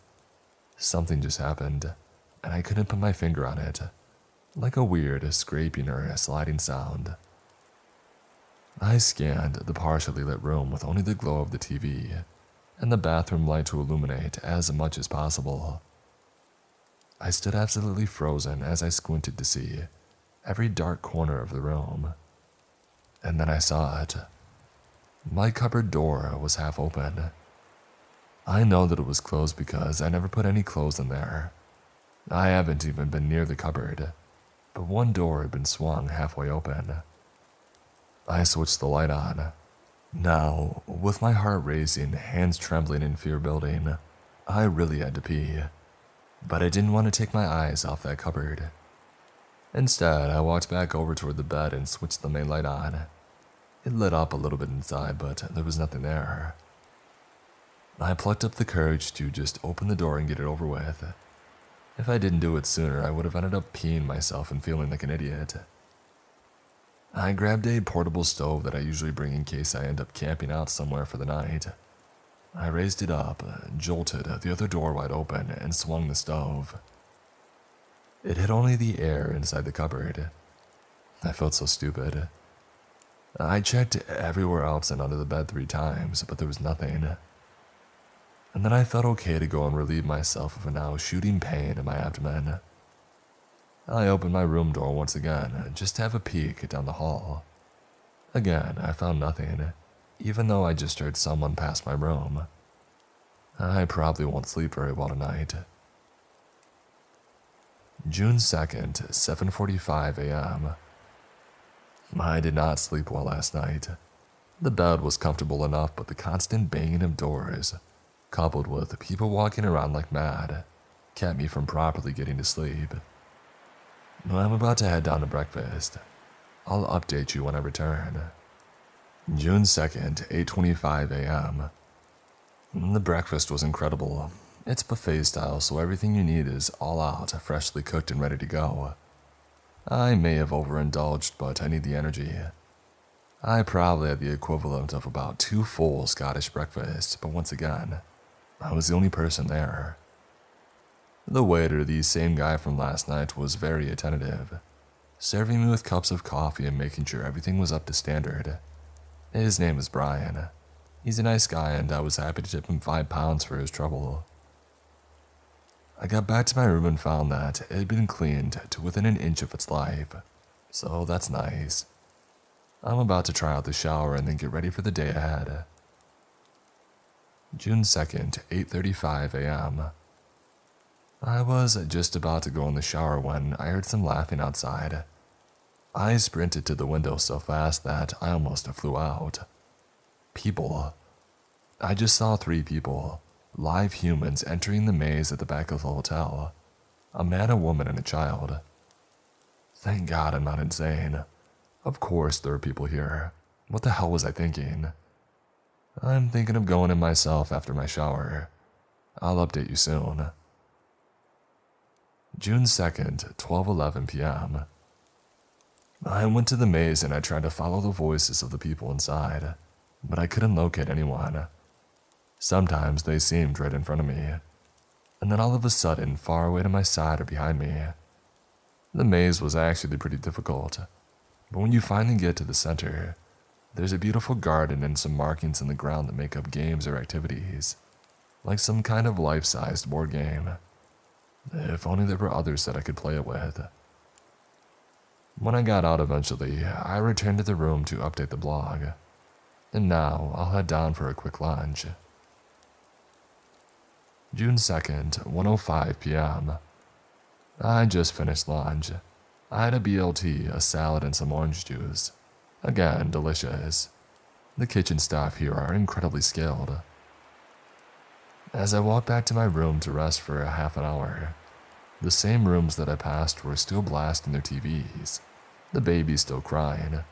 S1: Something just happened, and I couldn't put my finger on it, like a weird scraping or a sliding sound. I scanned the partially lit room with only the glow of the TV and the bathroom light to illuminate as much as possible. I stood absolutely frozen as I squinted to see every dark corner of the room. And then I saw it. My cupboard door was half open. I know that it was closed because I never put any clothes in there. I haven't even been near the cupboard, but one door had been swung halfway open. I switched the light on. Now, with my heart racing, hands trembling and fear building, I really had to pee. But I didn't want to take my eyes off that cupboard. Instead, I walked back over toward the bed and switched the main light on. It lit up a little bit inside, but there was nothing there. I plucked up the courage to just open the door and get it over with. If I didn't do it sooner, I would have ended up peeing myself and feeling like an idiot. I grabbed a portable stove that I usually bring in case I end up camping out somewhere for the night. I raised it up, jolted the other door wide open, and swung the stove. It hit only the air inside the cupboard. I felt so stupid. I checked everywhere else and under the bed 3 times, but there was nothing. And then I felt okay to go and relieve myself of a now shooting pain in my abdomen. I opened my room door once again, just to have a peek down the hall. Again, I found nothing, even though I just heard someone pass my room. I probably won't sleep very well tonight. June 2nd, 7:45 a.m. I did not sleep well last night. The bed was comfortable enough, but the constant banging of doors, coupled with people walking around like mad, kept me from properly getting to sleep. I'm about to head down to breakfast. I'll update you when I return. June 2nd, 8:25 a.m. The breakfast was incredible. It's buffet style, so everything you need is all out, freshly cooked and ready to go. I may have overindulged, but I need the energy. I probably had the equivalent of about 2 full Scottish breakfasts, but once again, I was the only person there. The waiter, the same guy from last night, was very attentive, serving me with cups of coffee and making sure everything was up to standard. His name is Brian. He's a nice guy, and I was happy to tip him £5 for his trouble. I got back to my room and found that it had been cleaned to within an inch of its life, so that's nice. I'm about to try out the shower and then get ready for the day ahead. June 2nd, 8:35 a.m. I was just about to go in the shower when I heard some laughing outside. I sprinted to the window so fast that I almost flew out. People. I just saw 3 people, live humans, entering the maze at the back of the hotel. A man, a woman, and a child. Thank God I'm not insane. Of course there are people here. What the hell was I thinking? I'm thinking of going in myself after my shower. I'll update you soon. June 2nd, 12:11 p.m. I went to the maze and I tried to follow the voices of the people inside, but I couldn't locate anyone. Sometimes they seemed right in front of me, and then all of a sudden far away to my side or behind me. The maze was actually pretty difficult, but when you finally get to the center, there's a beautiful garden and some markings in the ground that make up games or activities, like some kind of life-sized board game. If only there were others that I could play it with. When I got out eventually, I returned to the room to update the blog. And now, I'll head down for a quick lunch. June 2nd, 1:05 p.m. I just finished lunch. I had a BLT, a salad, and some orange juice. Again, delicious. The kitchen staff here are incredibly skilled. As I walked back to my room to rest for a half an hour, the same rooms that I passed were still blasting their TVs, the baby still crying,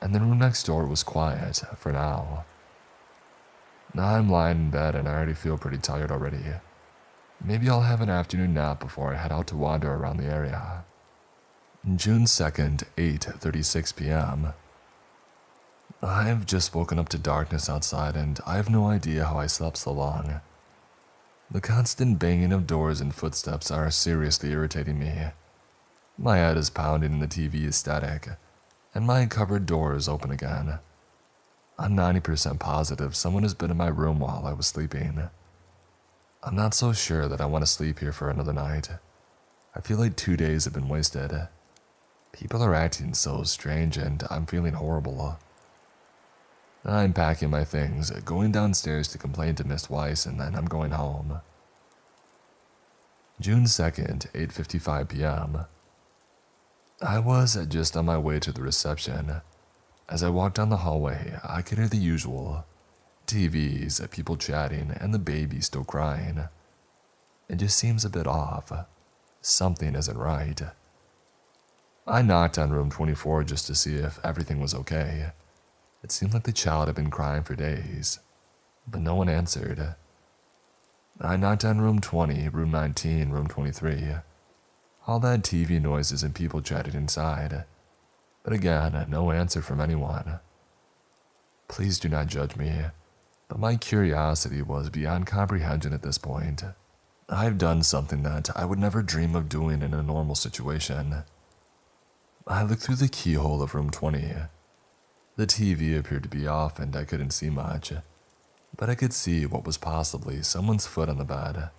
S1: and the room next door was quiet, for now. Now I'm lying in bed and I already feel pretty tired already. Maybe I'll have an afternoon nap before I head out to wander around the area. June 2nd, 8:36 p.m. I've just woken up to darkness outside and I have no idea how I slept so long. The constant banging of doors and footsteps are seriously irritating me. My head is pounding and the TV is static, and my cupboard door is open again. I'm 90% positive someone has been in my room while I was sleeping. I'm not so sure that I want to sleep here for another night. I feel like 2 days have been wasted. People are acting so strange and I'm feeling horrible. I'm packing my things, going downstairs to complain to Miss Weiss, and then I'm going home. June 2nd, 8:55 p.m. I was just on my way to the reception. As I walked down the hallway, I could hear the usual TVs, people chatting, and the baby still crying. It just seems a bit off. Something isn't right. I knocked on room 24 just to see if everything was okay. It seemed like the child had been crying for days, but no one answered. I knocked on room 20, room 19, room 23. All that TV noises and people chatting inside. But again, no answer from anyone. Please do not judge me, but my curiosity was beyond comprehension at this point. I've done something that I would never dream of doing in a normal situation. I looked through the keyhole of room 20. The TV appeared to be off and I couldn't see much, but I could see what was possibly someone's foot on the bed.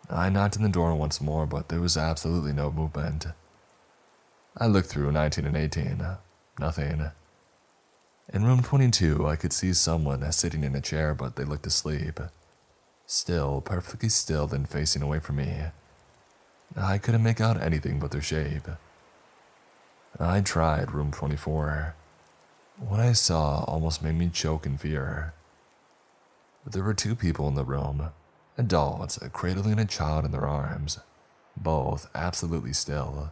S1: I knocked on the door once more, but there was absolutely no movement. I looked through 19 and 18. Nothing. In room 22, I could see someone sitting in a chair, but they looked asleep. Still, perfectly still and facing away from me. I couldn't make out anything but their shape. I tried room 24. What I saw almost made me choke in fear. There were two people in the room, adults cradling a child in their arms, both absolutely still.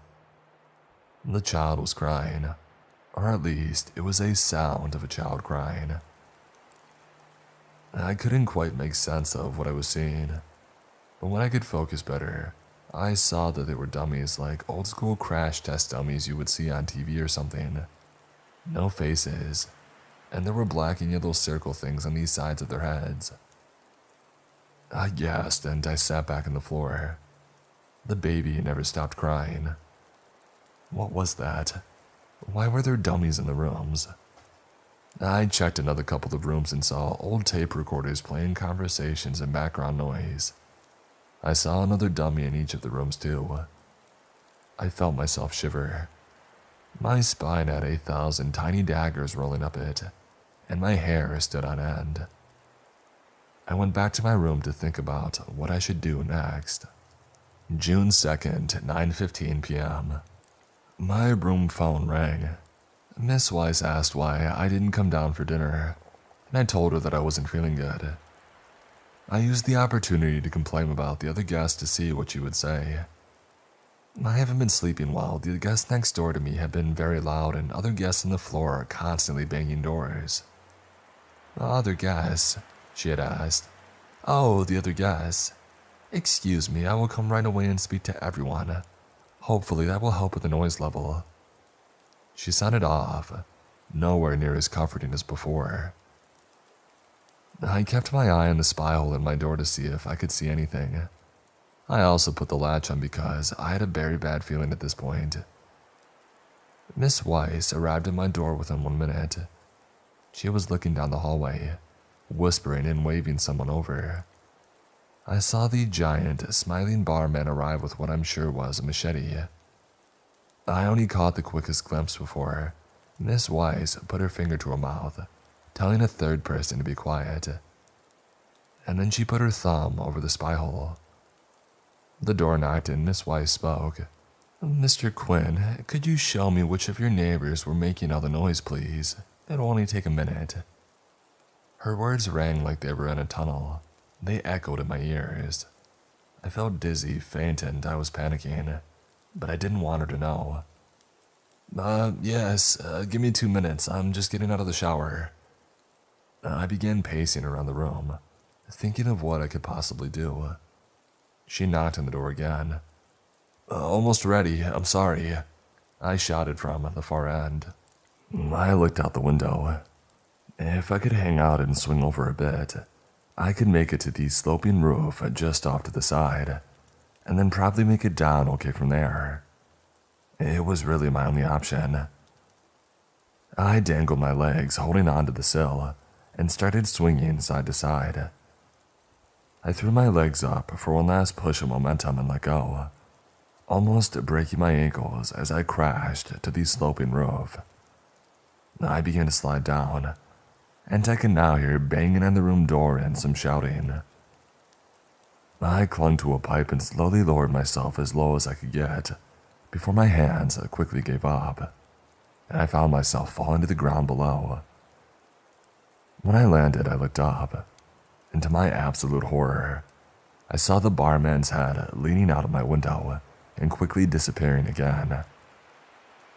S1: The child was crying, or at least it was a sound of a child crying. I couldn't quite make sense of what I was seeing, but when I could focus better, I saw that they were dummies like old school crash test dummies you would see on TV or something. No faces, and there were black and yellow circle things on these sides of their heads. I gasped and I sat back on the floor. The baby never stopped crying. What was that? Why were there dummies in the rooms? I checked another couple of rooms and saw old tape recorders playing conversations and background noise. I saw another dummy in each of the rooms too. I felt myself shiver. My spine had 1,000 tiny daggers rolling up it, and my hair stood on end. I went back to my room to think about what I should do next. June 2nd, 9:15 p.m. My room phone rang. Miss Weiss asked why I didn't come down for dinner, and I told her that I wasn't feeling good. I used the opportunity to complain about the other guests to see what she would say. I haven't been sleeping well. The guests next door to me have been very loud, and other guests on the floor are constantly banging doors. Other guests? She had asked. Oh, the other guests. Excuse me, I will come right away and speak to everyone. Hopefully that will help with the noise level. She sounded off, nowhere near as comforting as before. I kept my eye on the spy hole in my door to see if I could see anything. I also put the latch on because I had a very bad feeling at this point. Miss Weiss arrived at my door within 1 minute. She was looking down the hallway, whispering and waving someone over. I saw the giant, smiling barman arrive with what I'm sure was a machete. I only caught the quickest glimpse before Miss Weiss put her finger to her mouth, telling a third person to be quiet. And then she put her thumb over the spy hole. The door knocked and Miss Weiss spoke. Mr. Quinn, could you show me which of your neighbors were making all the noise, please? It'll only take a minute. Her words rang like they were in a tunnel. They echoed in my ears. I felt dizzy, faint, and I was panicking, but I didn't want her to know. Yes, give me 2 minutes. I'm just getting out of the shower. I began pacing around the room, thinking of what I could possibly do. She knocked on the door again. Almost ready, I'm sorry, I shouted from the far end. I looked out the window. If I could hang out and swing over a bit, I could make it to the sloping roof just off to the side, and then probably make it down okay from there. It was really my only option. I dangled my legs, holding onto the sill, and started swinging side to side. I threw my legs up for one last push of momentum and let go, almost breaking my ankles as I crashed to the sloping roof. I began to slide down, and I can now hear banging on the room door and some shouting. I clung to a pipe and slowly lowered myself as low as I could get, before my hands quickly gave up, and I found myself falling to the ground below. When I landed, I looked up, and to my absolute horror, I saw the barman's head leaning out of my window and quickly disappearing again.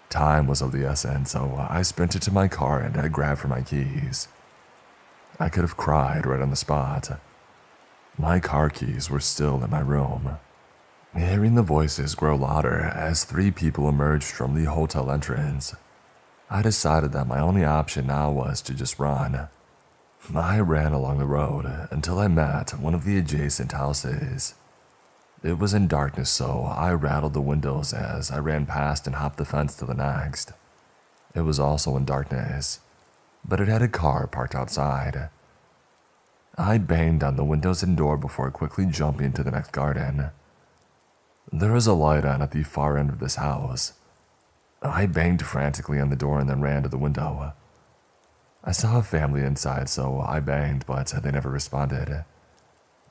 S1: Time was of the essence, so I sprinted to my car and I grabbed for my keys. I could have cried right on the spot. My car keys were still in my room. Hearing the voices grow louder as 3 people emerged from the hotel entrance, I decided that my only option now was to just run. I ran along the road until I met one of the adjacent houses. It was in darkness, so I rattled the windows as I ran past and hopped the fence to the next. It was also in darkness, but it had a car parked outside. I banged on the windows and door before quickly jumping to the next garden. There was a light on at the far end of this house. I banged frantically on the door and then ran to the window. I saw a family inside, so I banged, but they never responded.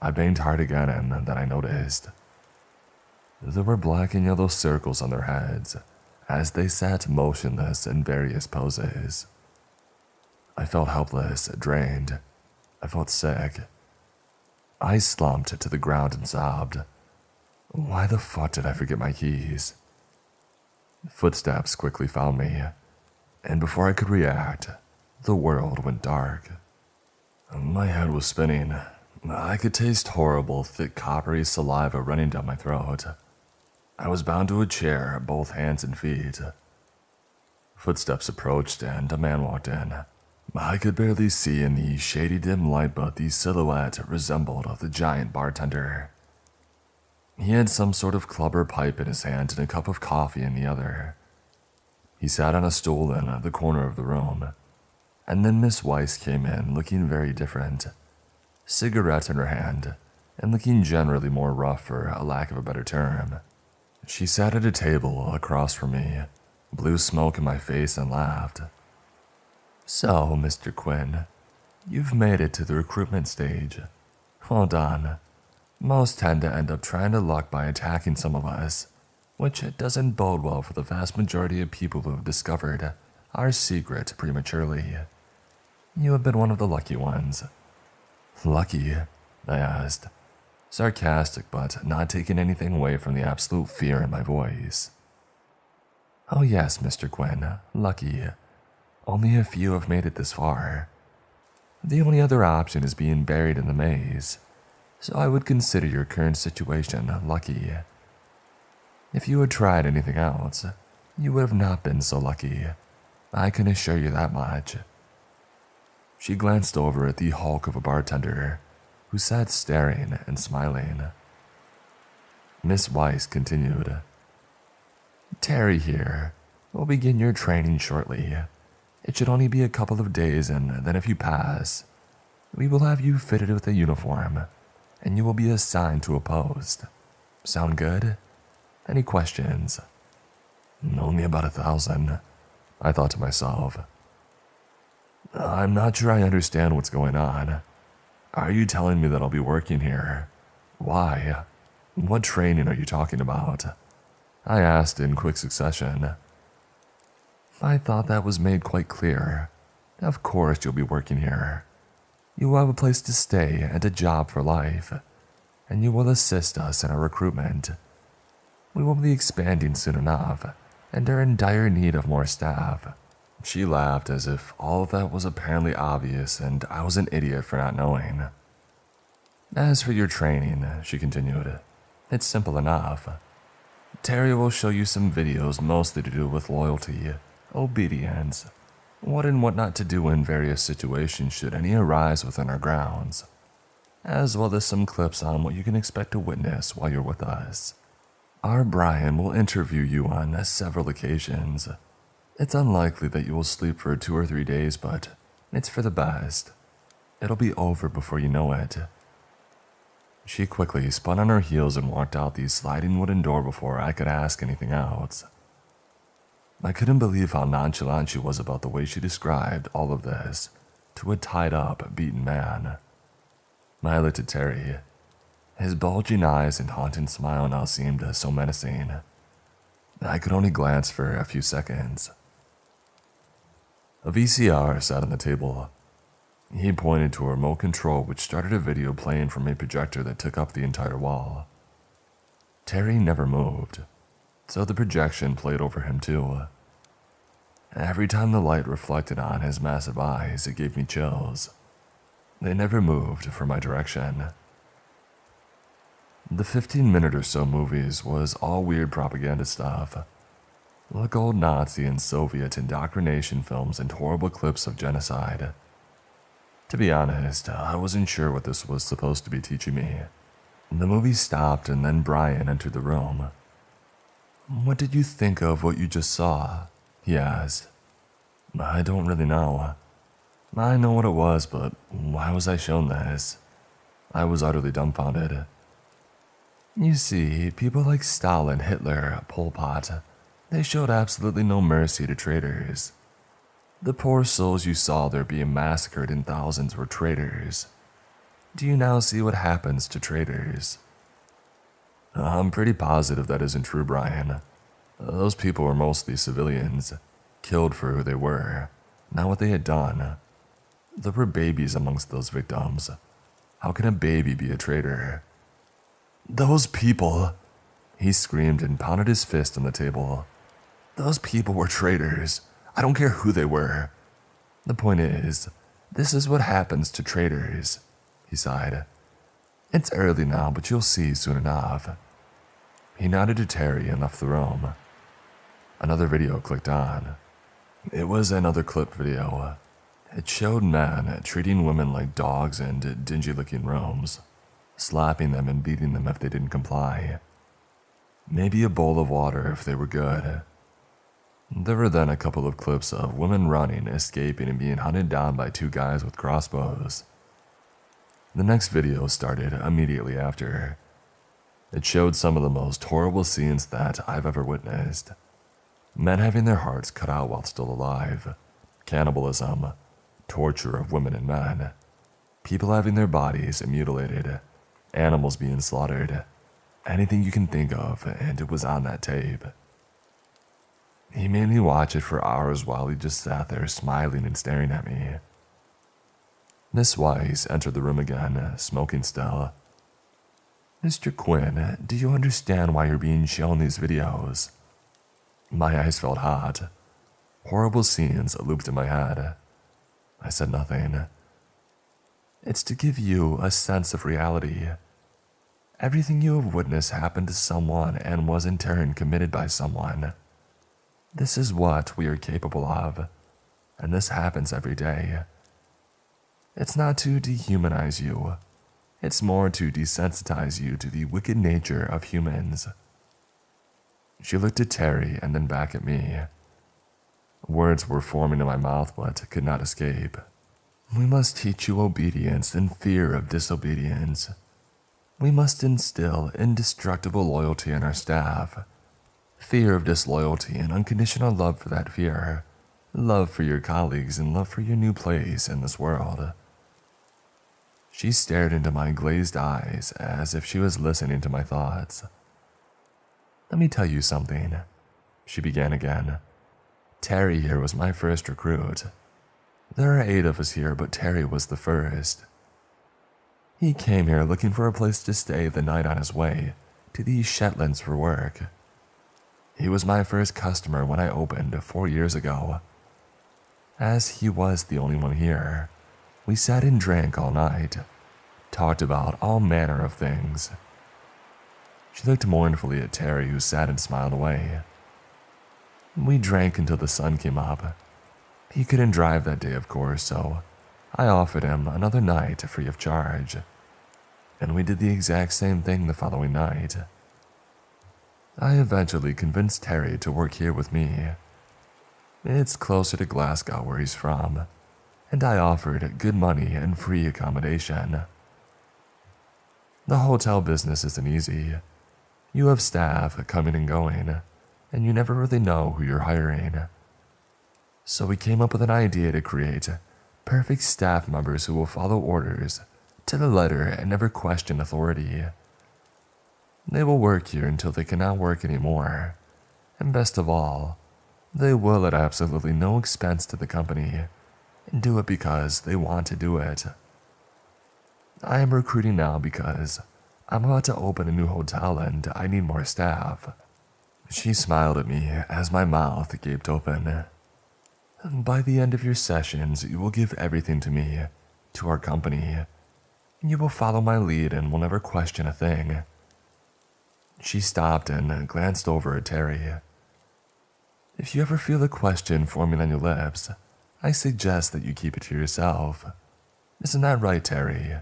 S1: I banged hard again and then I noticed. There were black and yellow circles on their heads as they sat motionless in various poses. I felt helpless, drained. I felt sick. I slumped to the ground and sobbed. Why the fuck did I forget my keys? Footsteps quickly found me, and before I could react, the world went dark. My head was spinning. I could taste horrible, thick, coppery saliva running down my throat. I was bound to a chair, both hands and feet. Footsteps approached and a man walked in. I could barely see in the shady dim light, but the silhouette resembled the giant bartender. He had some sort of clubber pipe in his hand and a cup of coffee in the other. He sat on a stool in the corner of the room, and then Miss Weiss came in looking very different. Cigarette in her hand, and looking generally more rough for a lack of a better term. She sat at a table across from me, blew smoke in my face and laughed. So, Mr. Quinn, you've made it to the recruitment stage. Well done. Most tend to end up trying to luck by attacking some of us, which doesn't bode well for the vast majority of people who have discovered our secret prematurely. You have been one of the lucky ones. Lucky? I asked, sarcastic but not taking anything away from the absolute fear in my voice. Oh yes, Mr. Quinn, lucky. Only a few have made it this far. The only other option is being buried in the maze, so I would consider your current situation lucky. If you had tried anything else, you would have not been so lucky. I can assure you that much. She glanced over at the hulk of a bartender, who sat staring and smiling. Miss Weiss continued. Terry here. We'll begin your training shortly. It should only be a couple of days, and then if you pass, we will have you fitted with a uniform, and you will be assigned to a post. Sound good? Any questions? Only about 1,000, I thought to myself. I'm not sure I understand what's going on. Are you telling me that I'll be working here? Why? What training are you talking about? I asked in quick succession. I thought that was made quite clear. Of course you'll be working here. You will have a place to stay and a job for life, and you will assist us in our recruitment. We will be expanding soon enough, and are in dire need of more staff. She laughed as if all of that was apparently obvious and I was an idiot for not knowing. As for your training, she continued, it's simple enough. Terry will show you some videos mostly to do with loyalty, obedience, what and what not to do in various situations should any arise within our grounds, as well as some clips on what you can expect to witness while you're with us. Our Brian will interview you on several occasions. It's unlikely that you will sleep for 2 or 3 days, but it's for the best. It'll be over before you know it. She quickly spun on her heels and walked out the sliding wooden door before I could ask anything else. I couldn't believe how nonchalant she was about the way she described all of this to a tied-up, beaten man. I looked at Terry. His bulging eyes and haunting smile now seemed so menacing. I could only glance for a few seconds. A VCR sat on the table. He pointed to a remote control which started a video playing from a projector that took up the entire wall. Terry never moved, so the projection played over him too. Every time the light reflected on his massive eyes, it gave me chills. They never moved from my direction. The 15-minute or so movies was all weird propaganda stuff, like old Nazi and Soviet indoctrination films and horrible clips of genocide. To be honest, I wasn't sure what this was supposed to be teaching me. The movie stopped and then Brian entered the room. "What did you think of what you just saw?" he asked. "I don't really know. I know what it was, but why was I shown this?" I was utterly dumbfounded. "You see, people like Stalin, Hitler, Pol Pot, they showed absolutely no mercy to traitors. The poor souls you saw there being massacred in thousands were traitors. Do you now see what happens to traitors?" "I'm pretty positive that isn't true, Brian. Those people were mostly civilians, killed for who they were, not what they had done. There were babies amongst those victims. How can a baby be a traitor?" "Those people," he screamed and pounded his fist on the table. "Those people were traitors. I don't care who they were. The point is, this is what happens to traitors," he sighed. "It's early now, but you'll see soon enough." He nodded to Terry and left the room. Another video clicked on. It was another clip video. It showed men treating women like dogs in dingy-looking rooms, slapping them and beating them if they didn't comply. Maybe a bowl of water if they were good. There were then a couple of clips of women running, escaping, and being hunted down by two guys with crossbows. The next video started immediately after. It showed some of the most horrible scenes that I've ever witnessed. Men having their hearts cut out while still alive, cannibalism, torture of women and men, people having their bodies mutilated, animals being slaughtered, anything you can think of, and it was on that tape. He made me watch it for hours while he just sat there smiling and staring at me. Miss Weiss entered the room again, smoking still. "Mr. Quinn, do you understand why you're being shown these videos?" My eyes felt hot. Horrible scenes looped in my head. I said nothing. "It's to give you a sense of reality. Everything you have witnessed happened to someone and was in turn committed by someone. This is what we are capable of, and this happens every day. It's not to dehumanize you. It's more to desensitize you to the wicked nature of humans." She looked at Terry and then back at me. Words were forming in my mouth but could not escape. "We must teach you obedience and fear of disobedience. We must instill indestructible loyalty in our staff. Fear of disloyalty and unconditional love for that fear. Love for your colleagues and love for your new place in this world." She stared into my glazed eyes as if she was listening to my thoughts. "Let me tell you something," she began again. "Terry here was my first recruit. There are 8 of us here, but Terry was the first. He came here looking for a place to stay the night on his way to the Shetlands for work. He was my first customer when I opened 4 years ago. As he was the only one here, we sat and drank all night, talked about all manner of things." She looked mournfully at Terry, who sat and smiled away. "We drank until the sun came up. He couldn't drive that day, of course, so I offered him another night free of charge. And we did the exact same thing the following night. I eventually convinced Terry to work here with me. It's closer to Glasgow where he's from, and I offered good money and free accommodation. The hotel business isn't easy. You have staff coming and going, and you never really know who you're hiring. So we came up with an idea to create perfect staff members who will follow orders to the letter and never question authority. They will work here until they cannot work anymore, and best of all, They will at absolutely no expense to the company, and do it because they want to do it. I am recruiting now because I'm about to open a new hotel and I need more staff. She smiled at me as my mouth gaped open. By the end of your sessions, you will give everything to me, to our company. You will follow my lead and will never question a thing. She stopped and glanced over at Terry. If you ever feel a question forming on your lips, I suggest that you keep it to yourself. Isn't that right, Terry?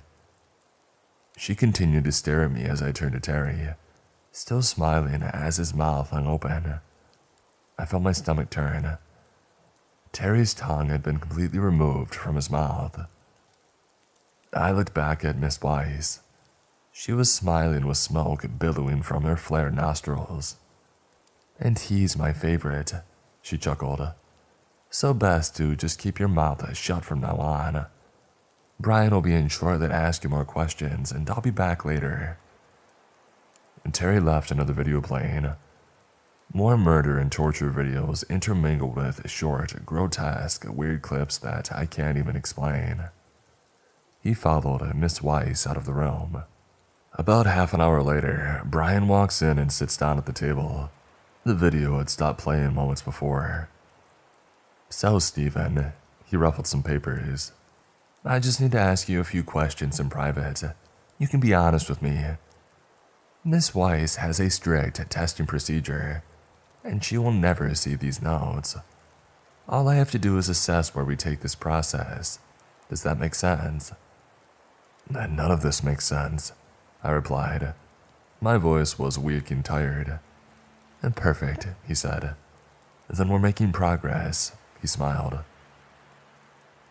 S1: She continued to stare at me as I turned to Terry, still smiling as his mouth hung open. I felt my stomach turn. Terry's tongue had been completely removed from his mouth. I looked back at Miss Weiss. She was smiling with smoke billowing from her flared nostrils. And he's my favorite, she chuckled. So best to just keep your mouth shut from now on. Brian will be in shortly to ask you more questions, and I'll be back later. And Terry left another video playing. More murder and torture videos intermingled with short, grotesque, weird clips that I can't even explain. He followed Miss Weiss out of the room. About half an hour later, Brian walks in and sits down at the table. The video had stopped playing moments before. So, Stephen, he ruffled some papers. I just need to ask you a few questions in private. You can be honest with me. Miss Weiss has a strict testing procedure, and she will never see these notes. All I have to do is assess where we take this process. Does that make sense? None of this makes sense, I replied. My voice was weak and tired. Perfect, he said. Then we're making progress, he smiled.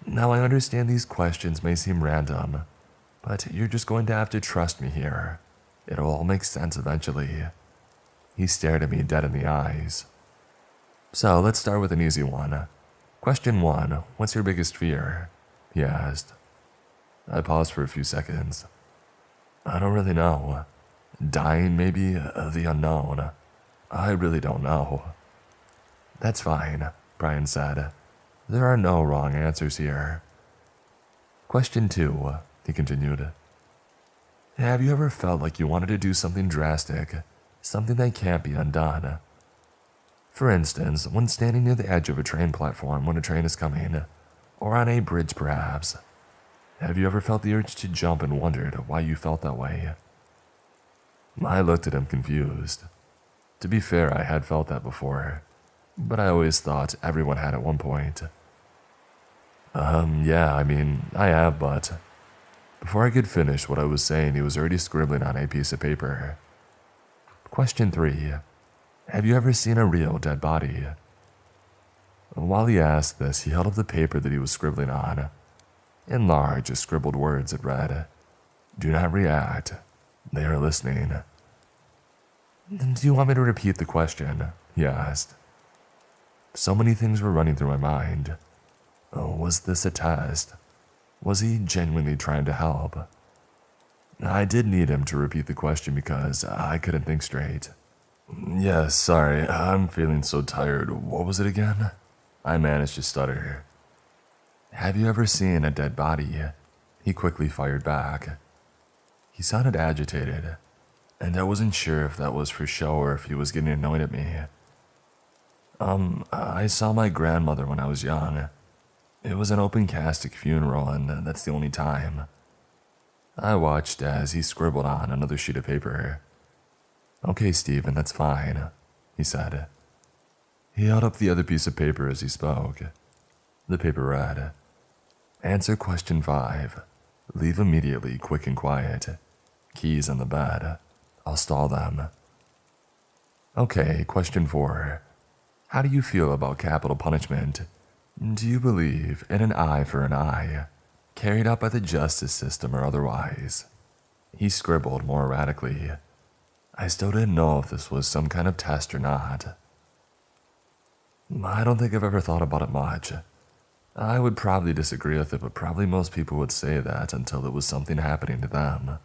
S1: Now I understand these questions may seem random, but you're just going to have to trust me here. It'll all make sense eventually. He stared at me dead in the eyes. So let's start with an easy one. Question 1, what's your biggest fear? He asked. I paused for a few seconds. I don't really know. Dying, maybe, the unknown. I really don't know. That's fine, Brian said. There are no wrong answers here. Question 2, he continued. Have you ever felt like you wanted to do something drastic, something that can't be undone? For instance, when standing near the edge of a train platform when a train is coming, or on a bridge perhaps. Have you ever felt the urge to jump and wondered why you felt that way? I looked at him confused. To be fair, I had felt that before, but I always thought everyone had at one point. Yeah, I have, but... Before I could finish what I was saying, he was already scribbling on a piece of paper. Question 3. Have you ever seen a real dead body? While he asked this, he held up the paper that he was scribbling on. In large, scribbled words it read, Do not react. They are listening. Do you want me to repeat the question? He asked. So many things were running through my mind. Was this a test? Was he genuinely trying to help? I did need him to repeat the question because I couldn't think straight. Yes, sorry, I'm feeling so tired. What was it again? I managed to stutter. Have you ever seen a dead body? He quickly fired back. He sounded agitated, and I wasn't sure if that was for show or if he was getting annoyed at me. I saw my grandmother when I was young. It was an open casket funeral, and that's the only time. I watched as he scribbled on another sheet of paper. Okay, Stephen, that's fine, he said. He held up the other piece of paper as he spoke. The paper read, Answer question 5. Leave immediately, quick and quiet. Keys on the bed. I'll stall them. Okay, question 4. How do you feel about capital punishment? Do you believe in an eye for an eye, carried out by the justice system or otherwise? He scribbled more erratically. I still didn't know if this was some kind of test or not. I don't think I've ever thought about it much. I would probably disagree with it, but probably most people would say that until it was something happening to them.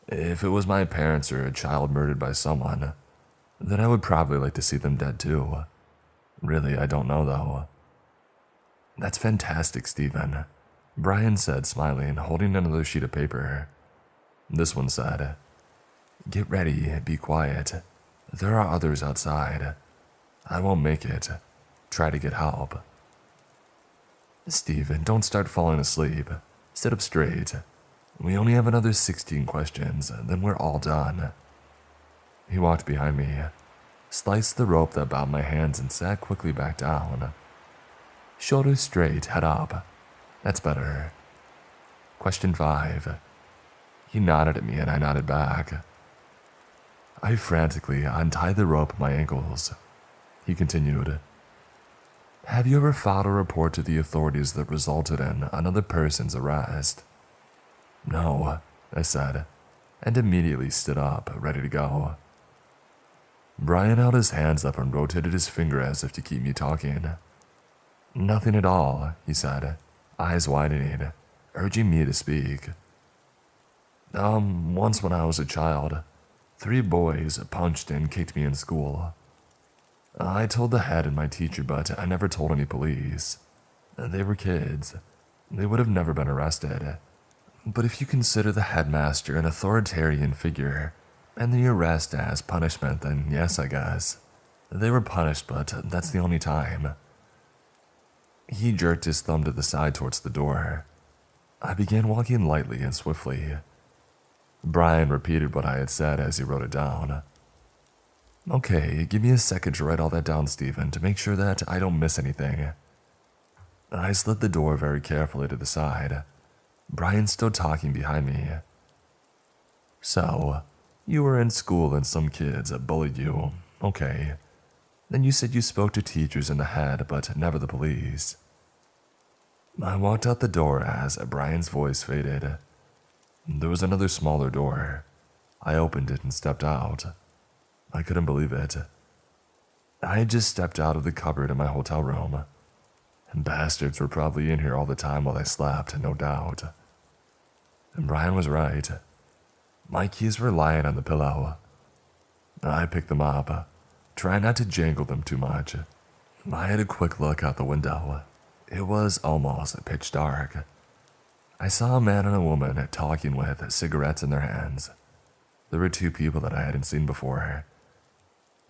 S1: If it was my parents or a child murdered by someone, then I would probably like to see them dead too. Really, I don't know though. That's fantastic, Stephen, Brian said, smiling, holding another sheet of paper. This one said, "Get ready, be quiet. There are others outside. I won't make it. Try to get help." Stephen, don't start falling asleep. Sit up straight. We only have another 16 questions, then we're all done. He walked behind me, sliced the rope that bound my hands, and sat quickly back down. Shoulders straight, head up. That's better. Question 5. He nodded at me and I nodded back. I frantically untied the rope at my ankles. He continued, "Have you ever filed a report to the authorities that resulted in another person's arrest?" "No," I said, and immediately stood up, ready to go. Brian held his hands up and rotated his finger as if to keep me talking. "Nothing at all," he said, eyes widening, urging me to speak. Once when I was a child, 3 boys punched and kicked me in school. I told the head and my teacher, but I never told any police. They were kids. They would have never been arrested. But if you consider the headmaster an authoritarian figure, and the arrest as punishment, then yes, I guess. They were punished, but that's the only time." He jerked his thumb to the side towards the door. I began walking lightly and swiftly. Brian repeated what I had said as he wrote it down. "Okay, give me a second to write all that down, Stephen, to make sure that I don't miss anything." I slid the door very carefully to the side. Brian still talking behind me. "So, you were in school and some kids bullied you. Okay. Then you said you spoke to teachers in the head, but never the police." I walked out the door as Brian's voice faded. There was another smaller door. I opened it and stepped out. I couldn't believe it. I had just stepped out of the cupboard in my hotel room. Bastards were probably in here all the time while I slept, no doubt. And Brian was right. My keys were lying on the pillow. I picked them up, trying not to jangle them too much. I had a quick look out the window. It was almost pitch dark. I saw a man and a woman talking with cigarettes in their hands. There were 2 people that I hadn't seen before.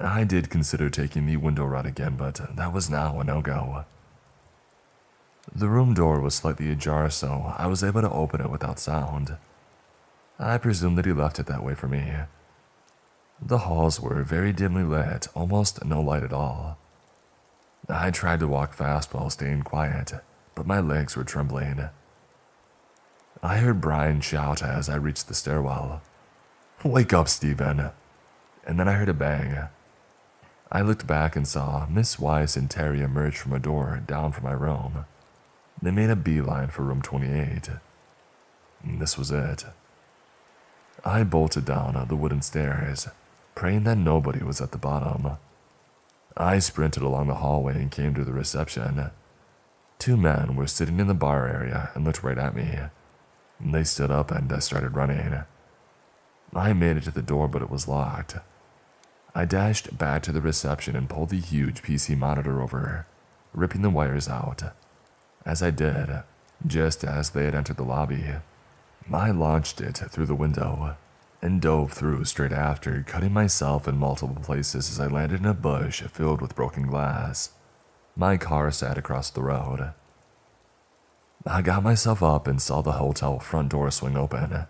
S1: I did consider taking the window route again, but that was now a no-go. The room door was slightly ajar, so I was able to open it without sound. I presumed that he left it that way for me. The halls were very dimly lit, almost no light at all. I tried to walk fast while staying quiet, but my legs were trembling. I heard Brian shout as I reached the stairwell, "Wake up, Stephen!" And then I heard a bang. I looked back and saw Miss Weiss and Terry emerge from a door down from my room. They made a beeline for room 28. This was it. I bolted down the wooden stairs, praying that nobody was at the bottom. I sprinted along the hallway and came to the reception. 2 men were sitting in the bar area and looked right at me. They stood up and I started running. I made it to the door, but it was locked. I dashed back to the reception and pulled the huge PC monitor over, ripping the wires out. As I did, just as they had entered the lobby, I launched it through the window and dove through straight after, cutting myself in multiple places as I landed in a bush filled with broken glass. My car sat across the road. I got myself up and saw the hotel front door swing open.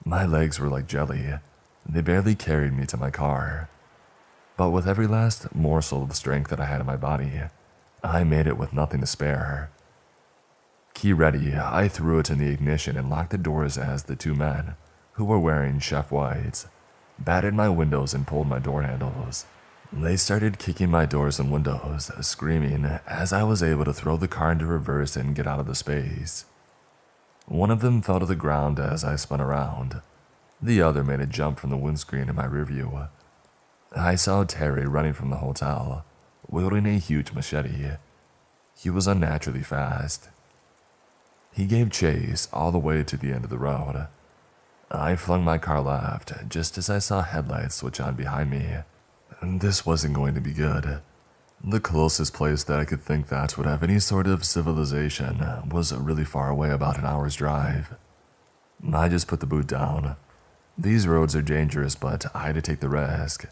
S1: My legs were like jelly. They barely carried me to my car. But with every last morsel of strength that I had in my body, I made it with nothing to spare. Key ready, I threw it in the ignition and locked the doors as the 2 men, who were wearing chef whites, battered my windows and pulled my door handles. They started kicking my doors and windows, screaming as I was able to throw the car into reverse and get out of the space. One of them fell to the ground as I spun around. The other made a jump from the windscreen in my rearview. I saw Terry running from the hotel, wielding a huge machete. He was unnaturally fast. He gave chase all the way to the end of the road. I flung my car left just as I saw headlights switch on behind me. This wasn't going to be good. The closest place that I could think that would have any sort of civilization was really far away, about an hour's drive. I just put the boot down. These roads are dangerous, but I had to take the risk.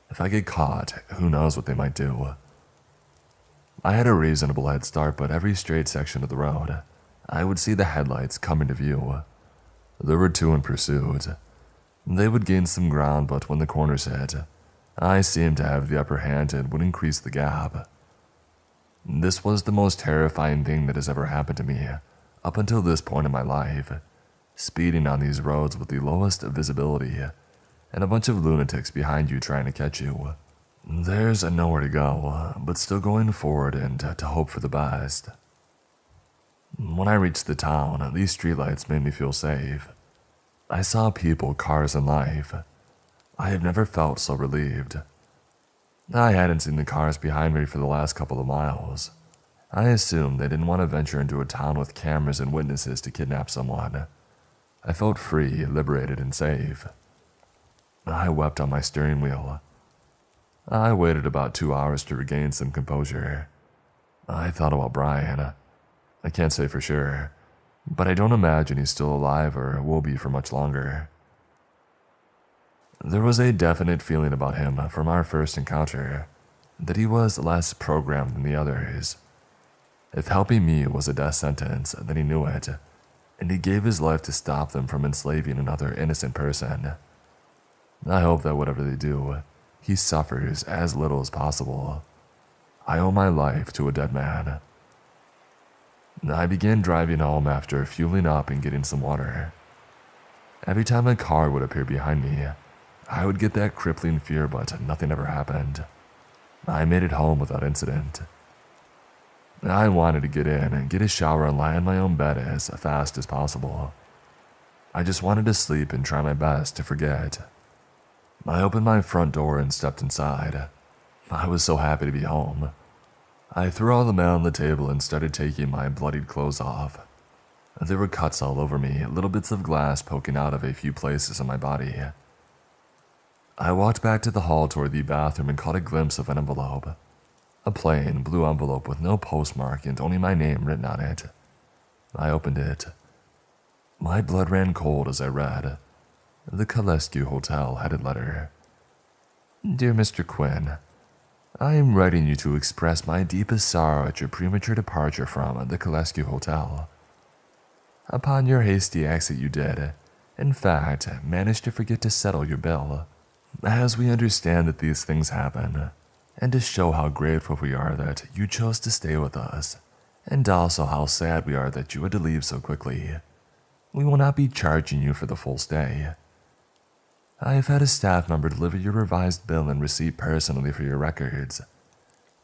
S1: If I get caught, who knows what they might do. I had a reasonable head start, but every straight section of the road, I would see the headlights come into view. There were two in pursuit. They would gain some ground, but when the corners hit, I seemed to have the upper hand and would increase the gap. This was the most terrifying thing that has ever happened to me up until this point in my life. Speeding on these roads with the lowest visibility, and a bunch of lunatics behind you trying to catch you. There's nowhere to go, but still going forward and to hope for the best. When I reached the town, these streetlights made me feel safe. I saw people, cars, and life. I have never felt so relieved. I hadn't seen the cars behind me for the last couple of miles. I assumed they didn't want to venture into a town with cameras and witnesses to kidnap someone. I felt free, liberated, and safe. I wept on my steering wheel. I waited about 2 hours to regain some composure. I thought about Brian. I can't say for sure, but I don't imagine he's still alive or will be for much longer. There was a definite feeling about him from our first encounter, that he was less programmed than the others. If helping me was a death sentence, then he knew it, and he gave his life to stop them from enslaving another innocent person. I hope that whatever they do, he suffers as little as possible. I owe my life to a dead man. I began driving home after fueling up and getting some water. Every time a car would appear behind me, I would get that crippling fear, but nothing ever happened. I made it home without incident. I wanted to get in and get a shower and lie in my own bed as fast as possible. I just wanted to sleep and try my best to forget. I opened my front door and stepped inside. I was so happy to be home. I threw all the mail on the table and started taking my bloodied clothes off. There were cuts all over me, little bits of glass poking out of a few places on my body. I walked back to the hall toward the bathroom and caught a glimpse of an envelope. A plain, blue envelope with no postmark and only my name written on it. I opened it. My blood ran cold as I read. The Kalescu Hotel headed letter. Dear Mr. Quinn, I am writing you to express my deepest sorrow at your premature departure from the Kalescu Hotel. Upon your hasty exit you did, in fact, manage to forget to settle your bill. As we understand that these things happen, and to show how grateful we are that you chose to stay with us, and also how sad we are that you had to leave so quickly, we will not be charging you for the full stay. I have had a staff member deliver your revised bill and receipt personally for your records.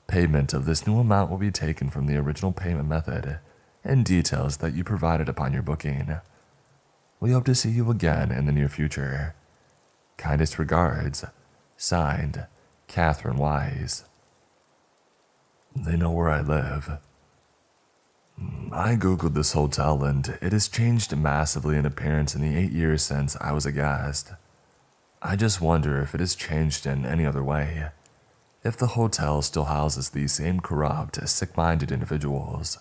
S1: Payment of this new amount will be taken from the original payment method and details that you provided upon your booking. We hope to see you again in the near future. Kindest regards, signed, Catherine Wise. They know where I live. I googled this hotel and it has changed massively in appearance in the 8 years since I was a guest. I just wonder if it has changed in any other way, if the hotel still houses these same corrupt, sick-minded individuals.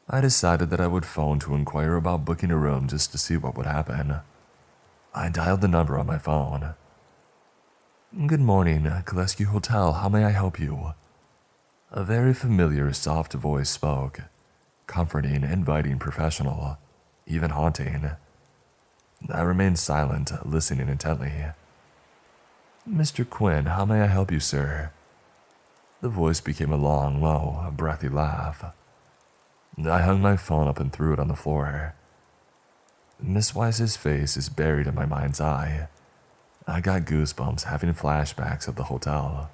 S1: I decided that I would phone to inquire about booking a room just to see what would happen. I dialed the number on my phone. Good morning, Kalescu Hotel, how may I help you? A very familiar, soft voice spoke, comforting, inviting, professional, even haunting. I remained silent, listening intently. Mr. Quinn, how may I help you, sir? The voice became a long, low, breathy laugh. I hung my phone up and threw it on the floor. Miss Wise's face is buried in my mind's eye. I got goosebumps having flashbacks of the hotel.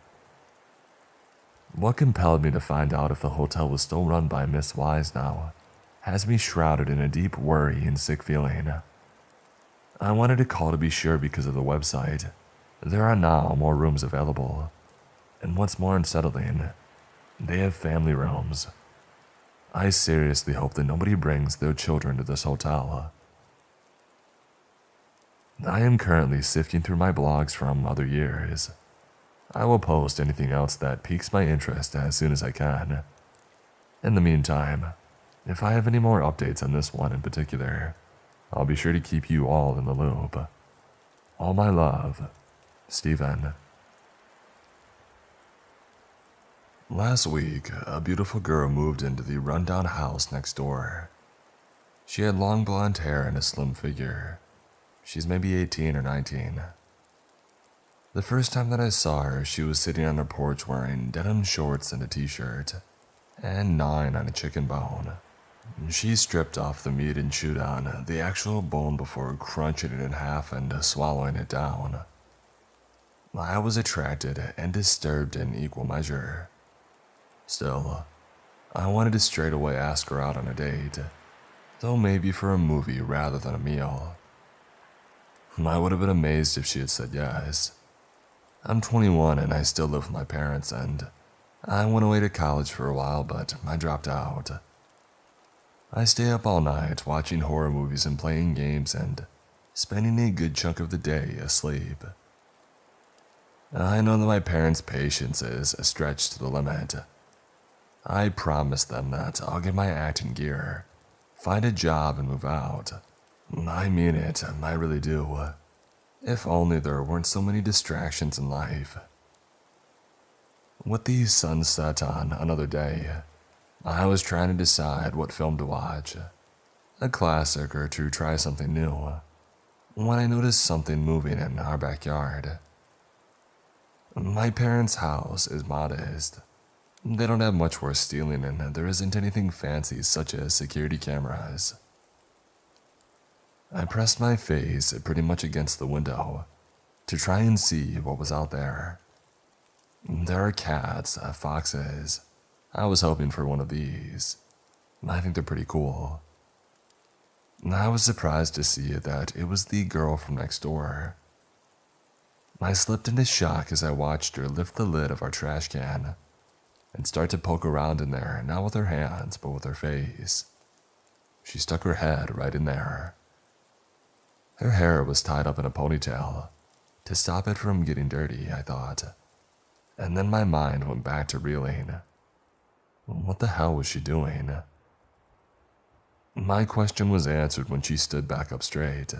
S1: What compelled me to find out if the hotel was still run by Miss Wise now has me shrouded in a deep worry and sick feeling. I wanted to call to be sure because of the website. There are now more rooms available. And what's more unsettling, they have family rooms. I seriously hope that nobody brings their children to this hotel. I am currently sifting through my blogs from other years. I will post anything else that piques my interest as soon as I can. In the meantime, if I have any more updates on this one in particular, I'll be sure to keep you all in the loop. All my love, Steven. Last week, a beautiful girl moved into the rundown house next door. She had long blonde hair and a slim figure. She's maybe 18 or 19. The first time that I saw her, she was sitting on her porch wearing denim shorts and a t-shirt, and gnawing on a chicken bone. She stripped off the meat and chewed on the actual bone before crunching it in half and swallowing it down. I was attracted and disturbed in equal measure. Still, I wanted to straight away ask her out on a date, though maybe for a movie rather than a meal. I would have been amazed if she had said yes. I'm 21 and I still live with my parents, and I went away to college for a while, but I dropped out. I stay up all night watching horror movies and playing games and spending a good chunk of the day asleep. I know that my parents' patience is stretched to the limit. I promised them that I'll get my acting gear, find a job, and move out. I mean it, I really do. If only there weren't so many distractions in life. With the sun set on another day, I was trying to decide what film to watch, a classic or to try something new, when I noticed something moving in our backyard. My parents' house is modest. They don't have much worth stealing, and there isn't anything fancy such as security cameras. I pressed my face pretty much against the window to try and see what was out there. There are cats, foxes. I was hoping for one of these. I think they're pretty cool. I was surprised to see that it was the girl from next door. I slipped into shock as I watched her lift the lid of our trash can and start to poke around in there, not with her hands, but with her face. She stuck her head right in there. Her hair was tied up in a ponytail to stop it from getting dirty, I thought. And then my mind went back to reeling. What the hell was she doing? My question was answered when she stood back up straight.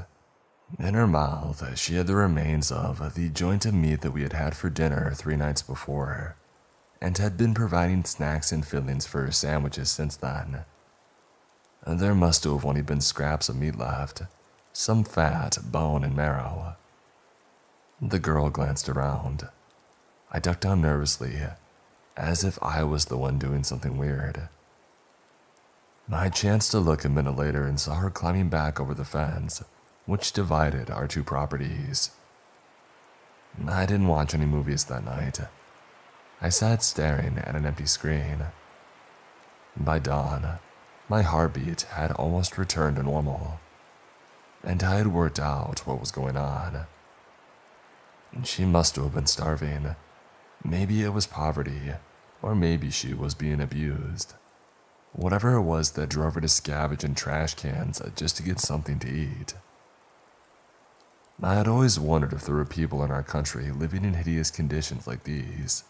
S1: In her mouth, she had the remains of the joint of meat that we had had for dinner 3 nights before, and had been providing snacks and fillings for sandwiches since then. There must have only been scraps of meat left, some fat, bone, and marrow. The girl glanced around. I ducked down nervously, as if I was the one doing something weird. I chanced to look a minute later and saw her climbing back over the fence, which divided our 2 properties. I didn't watch any movies that night. I sat staring at an empty screen. By dawn, my heartbeat had almost returned to normal, and I had worked out what was going on. She must have been starving. Maybe it was poverty, or maybe she was being abused. Whatever it was that drove her to scavenge in trash cans just to get something to eat. I had always wondered if there were people in our country living in hideous conditions like these,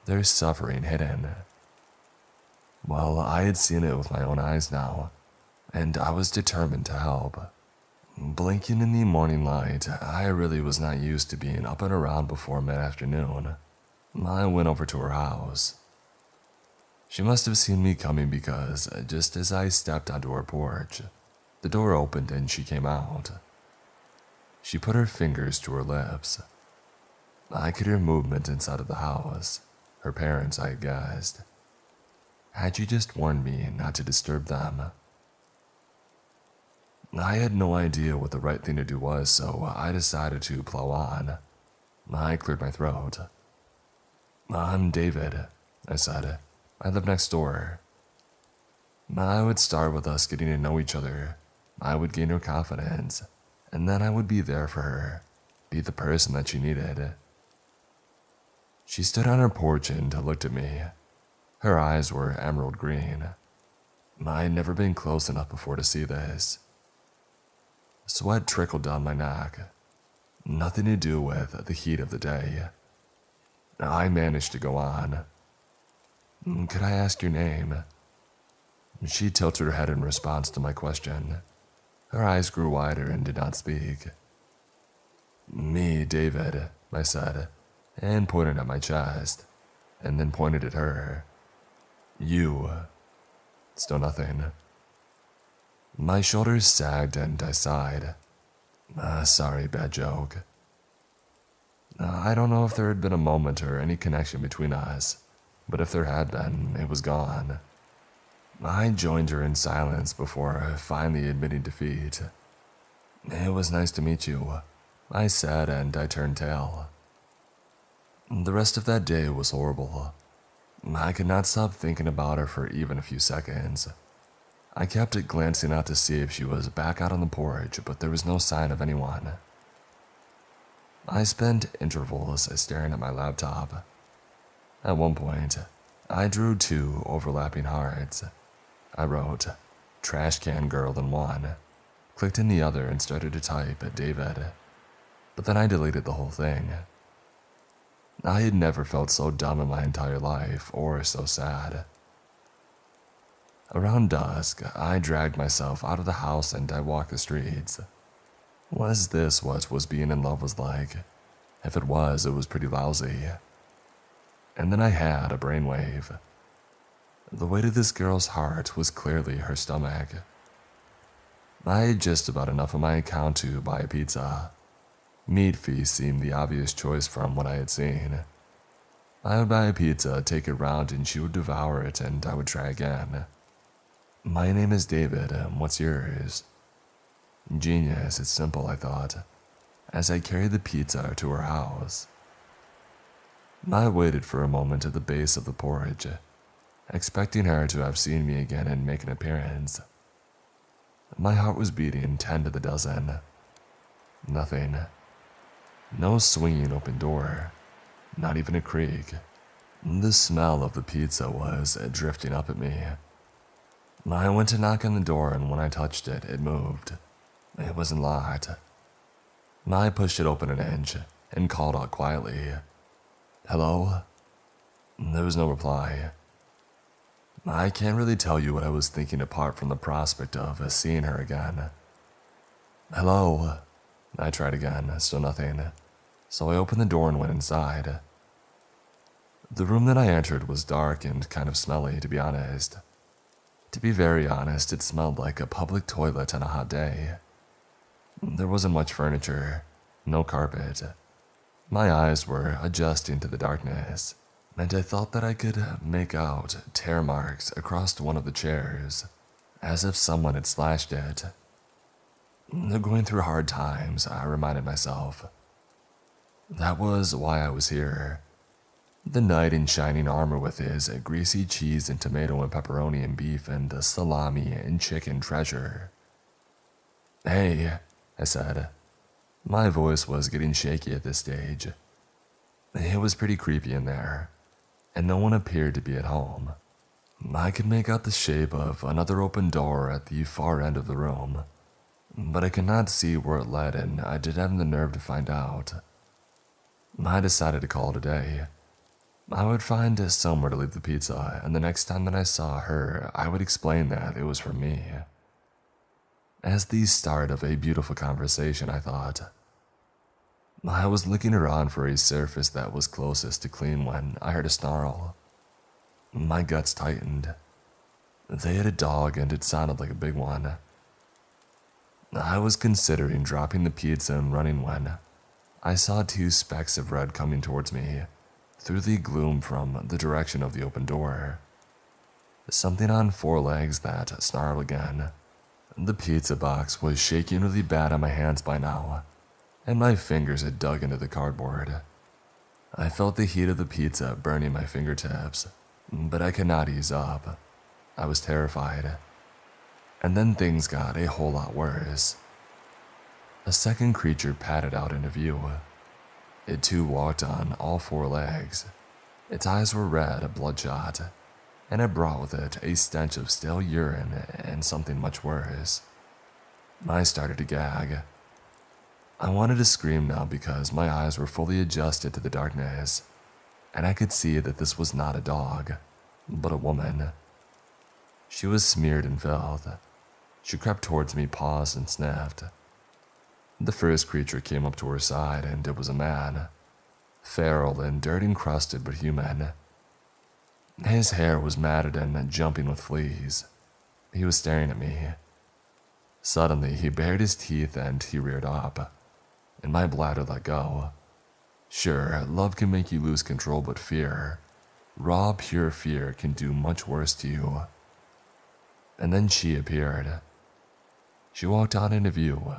S1: their suffering hidden. Well, I had seen it with my own eyes now, and I was determined to help. Blinking in the morning light, I really was not used to being up and around before mid-afternoon. I went over to her house. She must have seen me coming because, just as I stepped onto her porch, the door opened and she came out. She put her fingers to her lips. I could hear movement inside of the house. Her parents, I guessed. Had she just warned me not to disturb them? I had no idea what the right thing to do was, so I decided to plow on. I cleared my throat. "I'm David," I said. "I live next door." I would start with us getting to know each other. I would gain her confidence, and then I would be there for her, be the person that she needed. She stood on her porch and looked at me. Her eyes were emerald green. I had never been close enough before to see this. Sweat trickled down my neck. Nothing to do with the heat of the day. I managed to go on. Could I ask your name? She tilted her head in response to my question. Her eyes grew wider and did not speak. Me, David, I said, and pointed at my chest, and then pointed at her. You. Still nothing. My shoulders sagged and I sighed. Sorry, bad joke. I don't know if there had been a moment or any connection between us, but if there had been, it was gone. I joined her in silence before finally admitting defeat. It was nice to meet you, I said, and I turned tail. The rest of that day was horrible. I could not stop thinking about her for even a few seconds. I kept glancing out to see if she was back out on the porch, but there was no sign of anyone. I spent intervals staring at my laptop. At one point, I drew 2 overlapping hearts. I wrote, "Trash can girl" in one, clicked in the other and started to type David, but then I deleted the whole thing. I had never felt so dumb in my entire life, or so sad. Around dusk, I dragged myself out of the house and I walked the streets. Was this what was being in love was like? If it was pretty lousy. And then I had a brainwave. The weight of this girl's heart was clearly her stomach. I had just about enough of my account to buy a pizza. Meat feast seemed the obvious choice from what I had seen. I would buy a pizza, take it round, and she would devour it, and I would try again. My name is David, what's yours? Genius, it's simple, I thought, as I carried the pizza to her house. I waited for a moment at the base of the porch, expecting her to have seen me again and make an appearance. My heart was beating 10 to the dozen. Nothing. No swinging open door, not even a creak. The smell of the pizza was drifting up at me. I went to knock on the door, and when I touched it, it moved. It wasn't locked. I pushed it open an inch and called out quietly, "Hello?" There was no reply. I can't really tell you what I was thinking apart from the prospect of seeing her again. "Hello?" I tried again, still nothing, so I opened the door and went inside. The room that I entered was dark and kind of smelly, to be honest. To be very honest, it smelled like a public toilet on a hot day. There wasn't much furniture, no carpet. My eyes were adjusting to the darkness, and I thought that I could make out tear marks across one of the chairs, as if someone had slashed it. They're going through hard times, I reminded myself. That was why I was here. The knight in shining armor with his greasy cheese and tomato and pepperoni and beef and salami and chicken treasure. "Hey," I said. My voice was getting shaky at this stage. It was pretty creepy in there, and no one appeared to be at home. I could make out the shape of another open door at the far end of the room, but I could not see where it led, and I didn't have the nerve to find out. I decided to call it a day. I would find somewhere to leave the pizza, and the next time that I saw her, I would explain that it was for me. As the start of a beautiful conversation, I thought. I was looking around for a surface that was closest to clean when I heard a snarl. My guts tightened. They had a dog, and it sounded like a big one. I was considering dropping the pizza and running when I saw 2 specks of red coming towards me through the gloom from the direction of the open door. Something on 4 legs that snarled again. The pizza box was shaking really bad on my hands by now, and my fingers had dug into the cardboard. I felt the heat of the pizza burning my fingertips, but I could not ease up. I was terrified. And then things got a whole lot worse. A second creature padded out into view. It too walked on all 4 legs. Its eyes were red, bloodshot, and it brought with it a stench of stale urine and something much worse. I started to gag. I wanted to scream now because my eyes were fully adjusted to the darkness, and I could see that this was not a dog, but a woman. She was smeared in filth. She crept towards me, paused, and sniffed. The first creature came up to her side, and it was a man. Feral and dirt-encrusted but human. His hair was matted and jumping with fleas. He was staring at me. Suddenly, he bared his teeth and he reared up, and my bladder let go. Sure, love can make you lose control, but fear, raw, pure fear, can do much worse to you. And then she appeared. She walked out into view.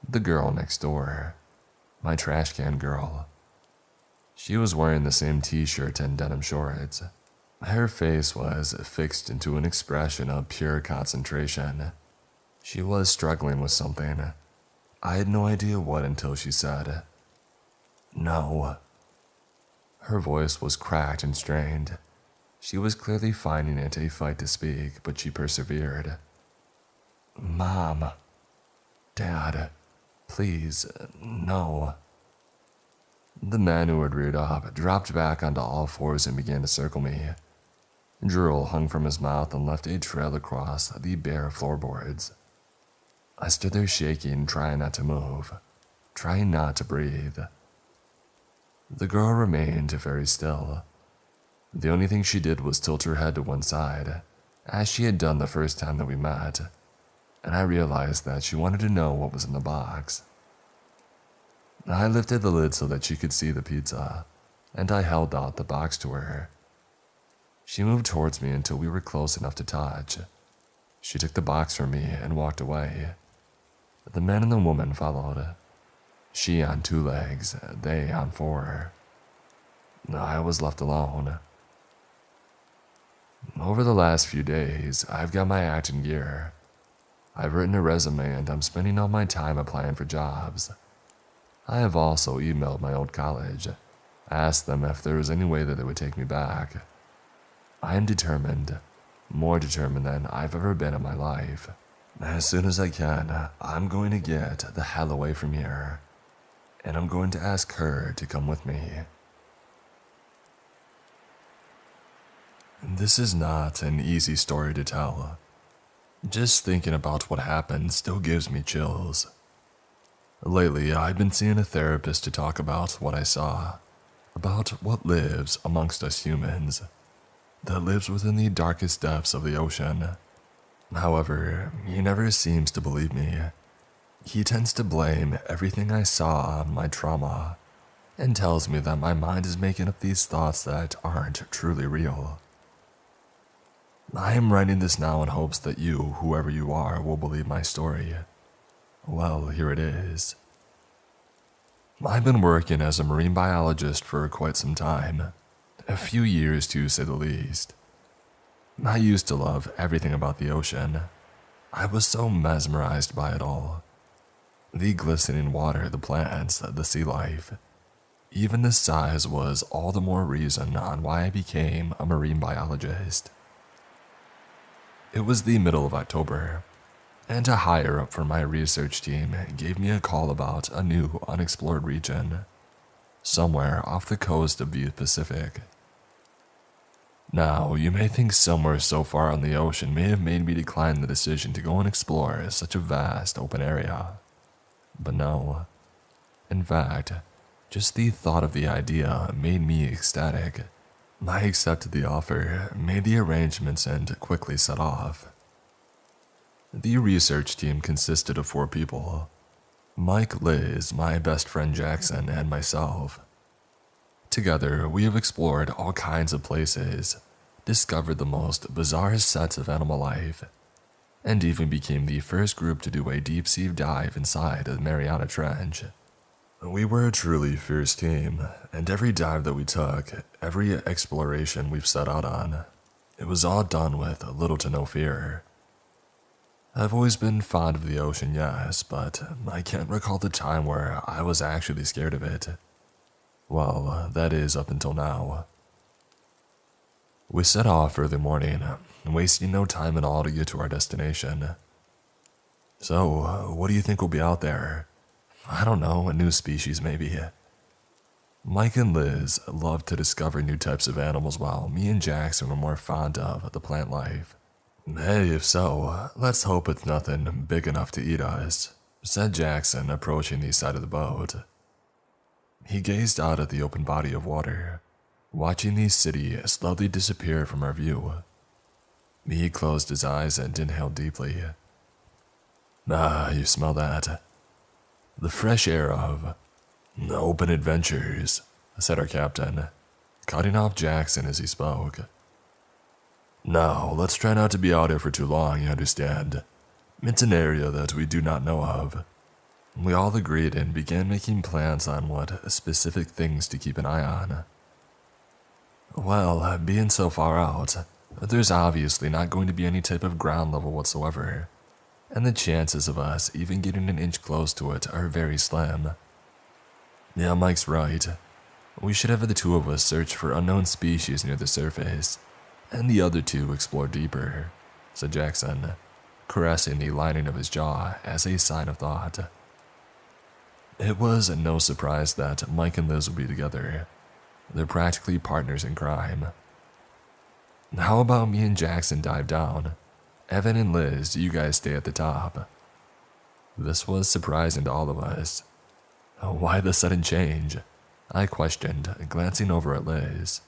S1: The girl next door. My trash can girl. She was wearing the same t-shirt and denim shorts. Her face was fixed into an expression of pure concentration. She was struggling with something. I had no idea what until she said, "No." Her voice was cracked and strained. She was clearly finding it a fight to speak, but she persevered. "Mom. Dad. Please, no." The man who had reared up dropped back onto all fours and began to circle me. Drool hung from his mouth and left a trail across the bare floorboards. I stood there shaking, trying not to move, trying not to breathe. The girl remained very still. The only thing she did was tilt her head to one side, as she had done the first time that we met, and I realized that she wanted to know what was in the box. I lifted the lid so that she could see the pizza, and I held out the box to her. She moved towards me until we were close enough to touch. She took the box from me and walked away. The man and the woman followed. She on 2 legs, they on 4. I was left alone. Over the last few days, I've got my act in gear. I've written a resume and I'm spending all my time applying for jobs. I have also emailed my old college, asked them if there was any way that they would take me back. I am determined, more determined than I've ever been in my life. As soon as I can, I'm going to get the hell away from here, and I'm going to ask her to come with me. This is not an easy story to tell. Just thinking about what happened still gives me chills. Lately, I've been seeing a therapist to talk about what I saw, about what lives amongst us humans, that lives within the darkest depths of the ocean. However, he never seems to believe me. He tends to blame everything I saw on my trauma, and tells me that my mind is making up these thoughts that aren't truly real. I am writing this now in hopes that you, whoever you are, will believe my story. Well, here it is. I've been working as a marine biologist for quite some time. A few years, to say the least. I used to love everything about the ocean. I was so mesmerized by it all. The glistening water, the plants, the sea life. Even the size was all the more reason on why I became a marine biologist. It was the middle of October, and a higher up from my research team gave me a call about a new unexplored region, somewhere off the coast of the Pacific. Now, you may think somewhere so far on the ocean may have made me decline the decision to go and explore such a vast open area. But no. In fact, just the thought of the idea made me ecstatic. I accepted the offer, made the arrangements, and quickly set off. The research team consisted of 4 people: Mike, Liz, my best friend Jackson, and myself. Together, we have explored all kinds of places, discovered the most bizarre sets of animal life, and even became the first group to do a deep-sea dive inside the Mariana Trench. We were a truly fierce team, and every dive that we took, every exploration we've set out on, it was all done with little to no fear. I've always been fond of the ocean, yes, but I can't recall the time where I was actually scared of it. Well, that is up until now. We set off early morning, wasting no time at all to get to our destination. So, what do you think will be out there? I don't know, a new species maybe. Mike and Liz loved to discover new types of animals while me and Jackson were more fond of the plant life. Hey, if so, let's hope it's nothing big enough to eat us, said Jackson, approaching the side of the boat. He gazed out at the open body of water, watching the city slowly disappear from our view. He closed his eyes and inhaled deeply. Ah, you smell that? The fresh air of open adventures, said our captain, cutting off Jackson as he spoke. Now, let's try not to be out here for too long, you understand. It's an area that we do not know of. We all agreed and began making plans on what specific things to keep an eye on. Well, being so far out, there's obviously not going to be any type of ground level whatsoever, and the chances of us even getting an inch close to it are very slim. Yeah, Mike's right. We should have the two of us search for unknown species near the surface, and the other two explore deeper, said Jackson, caressing the lining of his jaw as a sign of thought. It was no surprise that Mike and Liz would be together. They're practically partners in crime. How about me and Jackson dive down? Evan and Liz, you guys stay at the top. This was surprising to all of us. Why the sudden change? I questioned, glancing over at Liz.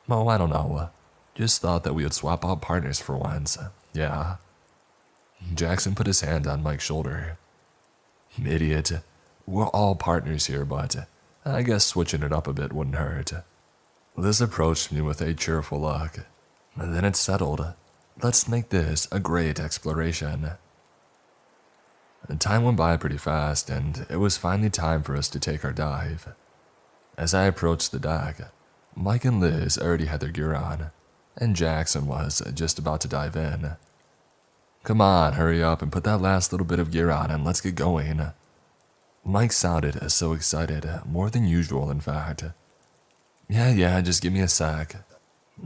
S1: Oh, I don't know. Just thought that we would swap out partners for once. Yeah. Jackson put his hand on Mike's shoulder. Idiot. We're all partners here, but I guess switching it up a bit wouldn't hurt. Liz approached me with a cheerful look. Then it settled. Let's make this a great exploration. Time went by pretty fast, and it was finally time for us to take our dive. As I approached the deck, Mike and Liz already had their gear on, and Jackson was just about to dive in. Come on, hurry up and put that last little bit of gear on and let's get going. Mike sounded so excited, more than usual in fact. Yeah, just give me a sec.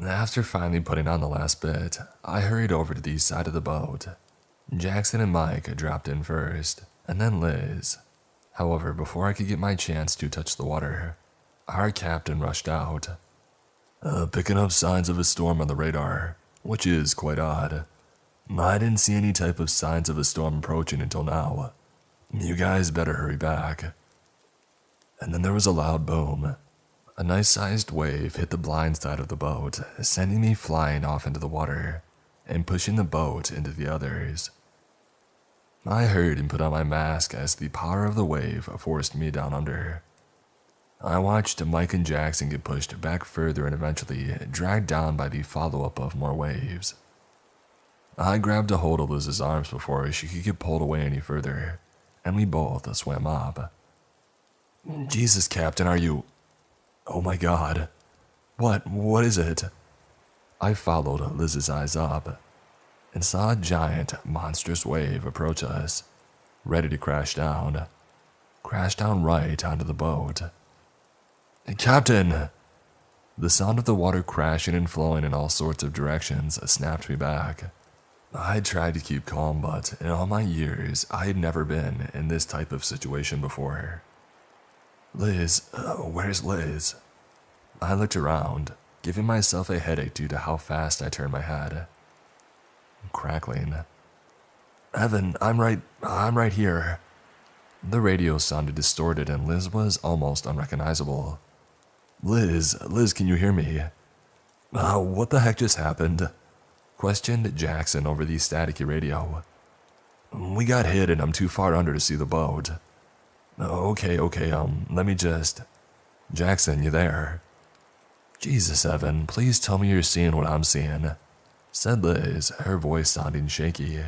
S1: After finally putting on the last bit, I hurried over to the side of the boat. Jackson and Mike dropped in first, and then Liz. However, before I could get my chance to touch the water, our captain rushed out. Picking up signs of a storm on the radar, which is quite odd. I didn't see any type of signs of a storm approaching until now. You guys better hurry back. And then there was a loud boom. A nice-sized wave hit the blind side of the boat, sending me flying off into the water and pushing the boat into the others. I hurried and put on my mask as the power of the wave forced me down under. I watched Mike and Jackson get pushed back further and eventually dragged down by the follow-up of more waves. I grabbed a hold of Liz's arms before she could get pulled away any further, and we both swam up. Jesus, Captain, are you... Oh my God. What is it? I followed Liz's eyes up and saw a giant, monstrous wave approach us, ready to crash down. Crash down right onto the boat. Captain! The sound of the water crashing and flowing in all sorts of directions snapped me back. I tried to keep calm, but in all my years, I had never been in this type of situation before. Liz, where's Liz? I looked around, giving myself a headache due to how fast I turned my head. Crackling. Evan, I'm right here. The radio sounded distorted and Liz was almost unrecognizable. Liz, can you hear me? What the heck just happened? Questioned Jackson over the staticky radio. We got hit and I'm too far under to see the boat. Okay, let me just... Jackson, you there? Jesus, Evan, please tell me you're seeing what I'm seeing, said Liz, her voice sounding shaky.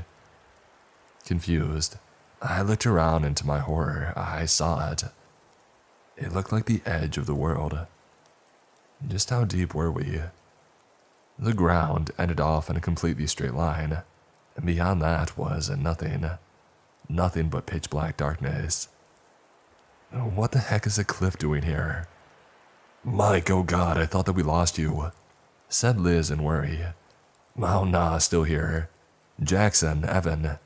S1: Confused, I looked around and to my horror, I saw it. It looked like the edge of the world. Just how deep were we? The ground ended off in a completely straight line, and beyond that was nothing. Nothing but pitch black darkness. What the heck is a cliff doing here? Mike, oh God, I thought that we lost you, said Liz in worry. Oh nah, still here. Jackson, Evan.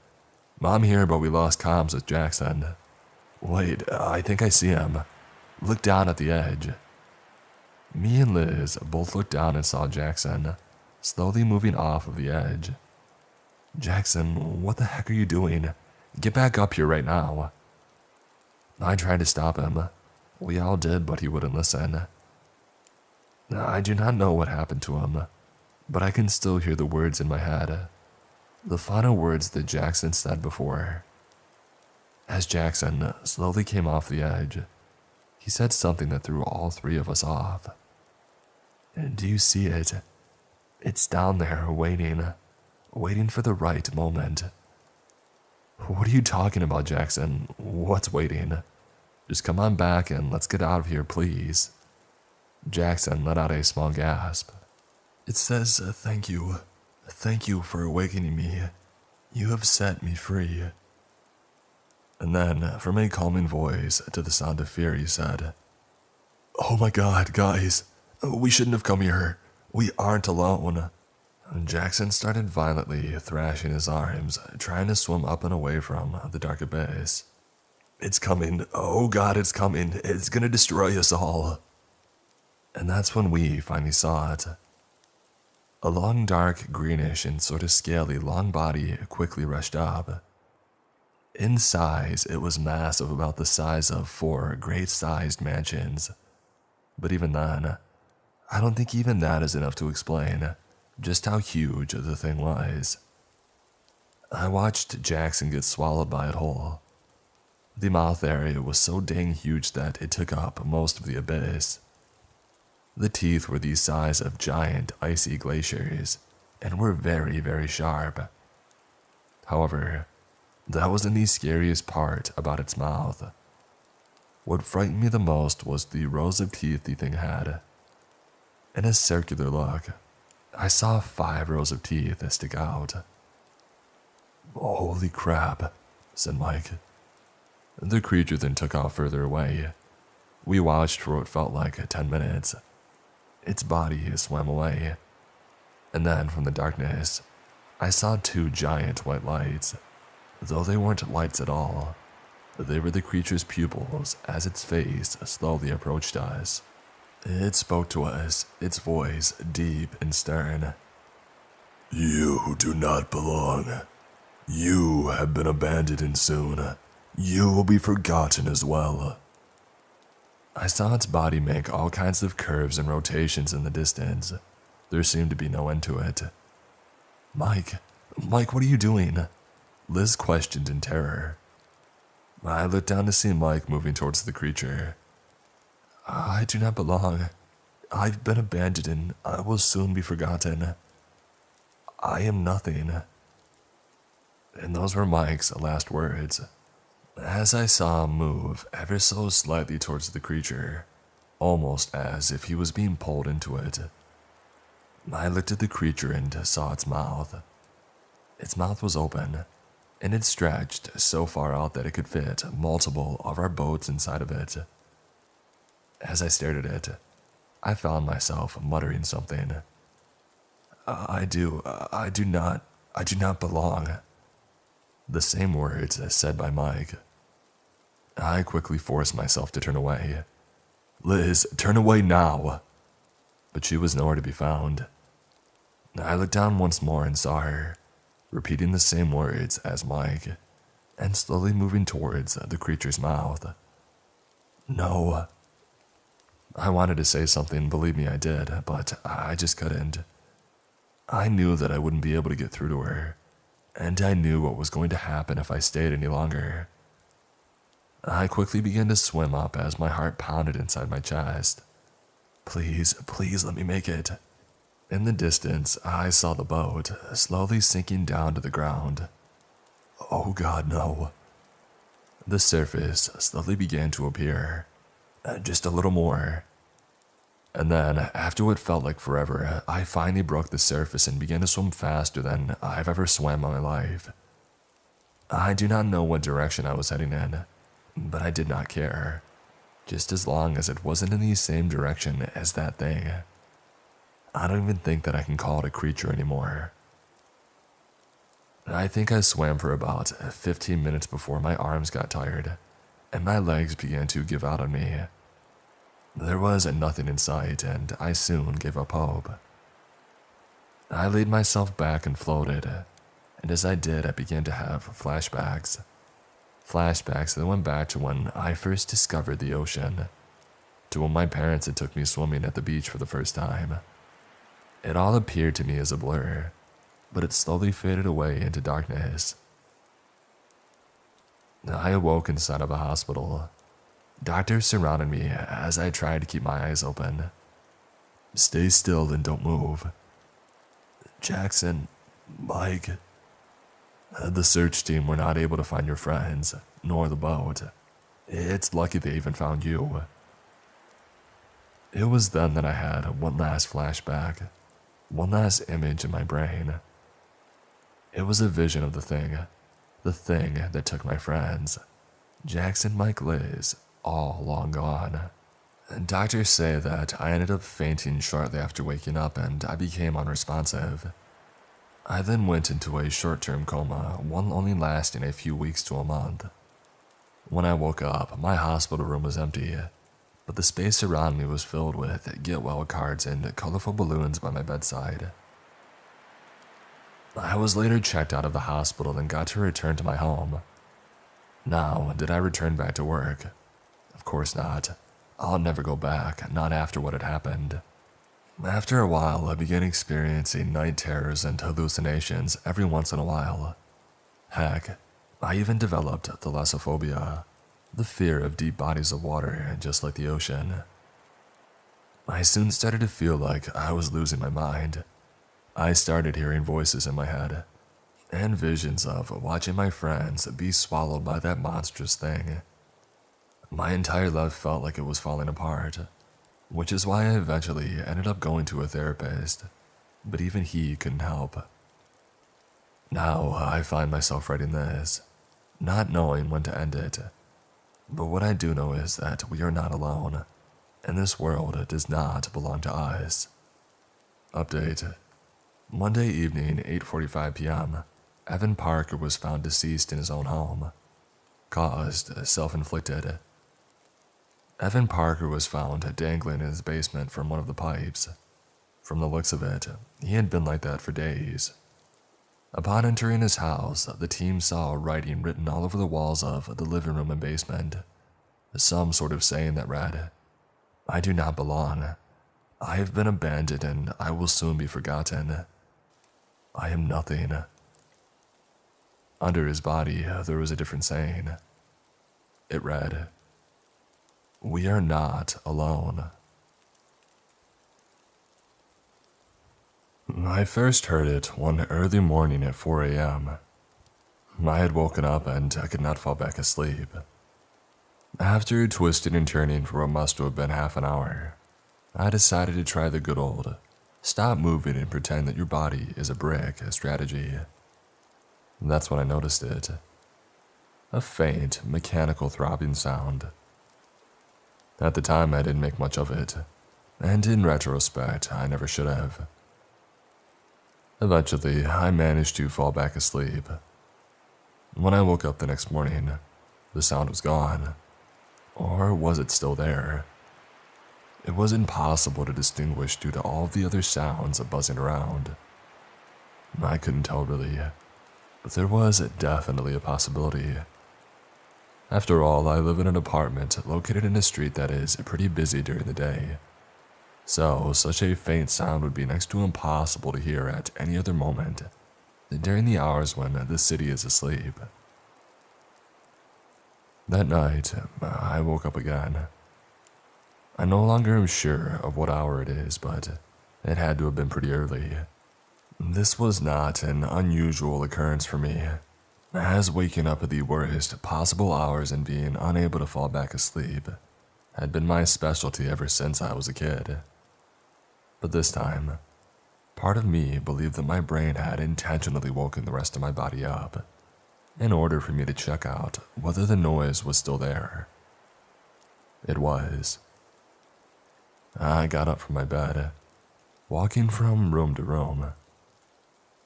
S1: I'm here, but we lost comms with Jackson. Wait, I think I see him. looked down at the edge. Me and Liz both looked down and saw Jackson slowly moving off of the edge. "Jackson, what the heck are you doing? Get back up here right now." I tried to stop him. We all did, but he wouldn't listen. I do not know what happened to him, but I can still hear the words in my head. The final words that Jackson said before. As Jackson slowly came off the edge, he said something that threw all three of us off. "Do you see it? It's down there waiting for the right moment." "What are you talking about, Jackson? What's waiting? Just come on back and let's get out of here, please." Jackson let out a small gasp. "It says thank you. Thank you for awakening me. You have set me free." And then, from a calming voice to the sound of fear, he said, "Oh my God, guys, we shouldn't have come here. We aren't alone." Jackson started violently thrashing his arms, trying to swim up and away from the dark abyss. "It's coming. Oh God, it's coming. It's gonna destroy us all." And that's when we finally saw it. A long, dark, greenish, and sort of scaly long body quickly rushed up. In size, it was massive, about the size of 4 great-sized mansions. But even then, I don't think even that is enough to explain just how huge the thing was. I watched Jackson get swallowed by it whole. The mouth area was so dang huge that it took up most of the abyss. The teeth were the size of giant icy glaciers and were very, very sharp. However, that wasn't the scariest part about its mouth. What frightened me the most was the rows of teeth the thing had. In a circular look, I saw 5 rows of teeth stick out. "Holy crap," said Mike. The creature then took off further away. We watched for what felt like 10 minutes. Its body swam away. And then from the darkness, I saw 2 giant white lights. Though they weren't lights at all, they were the creature's pupils as its face slowly approached us. It spoke to us, its voice deep and stern. "You do not belong. You have been abandoned, and soon you will be forgotten as well." I saw its body make all kinds of curves and rotations in the distance. There seemed to be no end to it. Mike, what are you doing?" Liz questioned in terror. I looked down to see Mike moving towards the creature. "I do not belong. I've been abandoned and I will soon be forgotten. I am nothing." And those were Mike's last words. As I saw him move ever so slightly towards the creature, almost as if he was being pulled into it, I looked at the creature and saw its mouth. Its mouth was open, and it stretched so far out that it could fit multiple of our boats inside of it. As I stared at it, I found myself muttering something. I do not belong." The same words said by Mike. I quickly forced myself to turn away. "Liz, turn away now!" But she was nowhere to be found. I looked down once more and saw her, repeating the same words as Mike, and slowly moving towards the creature's mouth. "No." I wanted to say something, believe me I did, but I just couldn't. I knew that I wouldn't be able to get through to her, and I knew what was going to happen if I stayed any longer. I quickly began to swim up as my heart pounded inside my chest. Please let me make it." In the distance, I saw the boat slowly sinking down to the ground. Oh God, no. The surface slowly began to appear, just a little more. And then, after what felt like forever, I finally broke the surface and began to swim faster than I've ever swam in my life. I do not know what direction I was heading in, but I did not care, just as long as it wasn't in the same direction as that thing. I don't even think that I can call it a creature anymore. I think I swam for about 15 minutes before my arms got tired, and my legs began to give out on me. There was nothing in sight, and I soon gave up hope. I laid myself back and floated, and as I did, I began to have flashbacks. Flashbacks that went back to when I first discovered the ocean, to when my parents had took me swimming at the beach for the first time. It all appeared to me as a blur, but it slowly faded away into darkness. I awoke inside of a hospital. Doctors surrounded me as I tried to keep my eyes open. "Stay still and don't move. Jackson, Mike. The search team were not able to find your friends, nor the boat. It's lucky they even found you." It was then that I had one last flashback, one last image in my brain. It was a vision of the thing that took my friends, Jackson, Mike, Liz, all long gone. Doctors say that I ended up fainting shortly after waking up and I became unresponsive. I then went into a short-term coma, one only lasting a few weeks to a month. When I woke up, my hospital room was empty, but the space around me was filled with get well cards and colorful balloons by my bedside. I was later checked out of the hospital and got to return to my home. Now, did I return back to work? Of course not. I'll never go back, not after what had happened. After a while, I began experiencing night terrors and hallucinations every once in a while. Heck, I even developed thalassophobia, the fear of deep bodies of water, just like the ocean. I soon started to feel like I was losing my mind. I started hearing voices in my head, and visions of watching my friends be swallowed by that monstrous thing. My entire life felt like it was falling apart, which is why I eventually ended up going to a therapist, but even he couldn't help. Now I find myself writing this, not knowing when to end it, but what I do know is that we are not alone, and this world does not belong to us. Update. Monday evening, 8:45 p.m., Evan Parker was found deceased in his own home. Caused self-inflicted. Evan Parker was found dangling in his basement from one of the pipes. From the looks of it, he had been like that for days. Upon entering his house, the team saw writing written all over the walls of the living room and basement. Some sort of saying that read, "I do not belong. I have been abandoned and I will soon be forgotten. I am nothing." Under his body, there was a different saying. It read, "We are not alone." I first heard it one early morning at 4 a.m. I had woken up and I could not fall back asleep. After twisting and turning for what must have been half an hour, I decided to try the good old stop moving and pretend that your body is a brick strategy. That's when I noticed it. A faint, mechanical throbbing sound. At the time, I didn't make much of it, and in retrospect, I never should have. Eventually, I managed to fall back asleep. When I woke up the next morning, the sound was gone. Or was it still there? It was impossible to distinguish due to all the other sounds buzzing around. I couldn't tell really, but there was definitely a possibility. After all, I live in an apartment located in a street that is pretty busy during the day. So, such a faint sound would be next to impossible to hear at any other moment during the hours when the city is asleep. That night, I woke up again. I no longer am sure of what hour it is, but it had to have been pretty early. This was not an unusual occurrence for me, as waking up at the worst possible hours and being unable to fall back asleep had been my specialty ever since I was a kid. But this time, part of me believed that my brain had intentionally woken the rest of my body up in order for me to check out whether the noise was still there. It was. I got up from my bed, walking from room to room.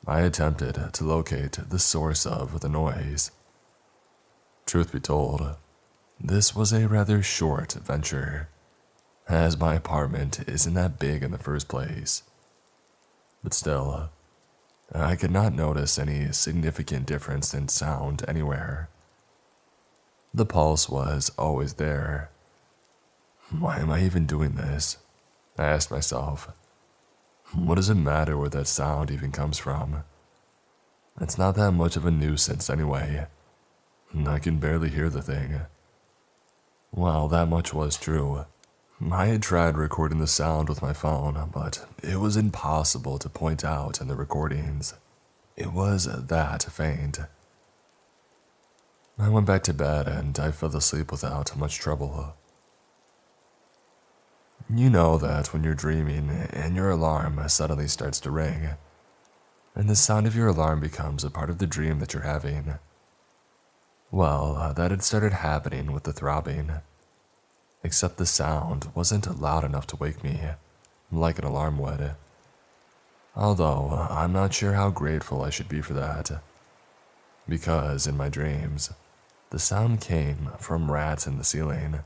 S1: I attempted to locate the source of the noise. Truth be told, this was a rather short venture. as my apartment isn't that big in the first place. But still, I could not notice any significant difference in sound anywhere. The pulse was always there. Why am I even doing this? I asked myself. What does it matter where that sound even comes from? It's not that much of a nuisance anyway. I can barely hear the thing. Well, that much was true. I had tried recording the sound with my phone, but it was impossible to point out in the recordings. It was that faint. I went back to bed and I fell asleep without much trouble. You know that when you're dreaming and your alarm suddenly starts to ring, and the sound of your alarm becomes a part of the dream that you're having. Well, that had started happening with the throbbing, except the sound wasn't loud enough to wake me, like an alarm would. Although, I'm not sure how grateful I should be for that, because in my dreams, the sound came from rats in the ceiling,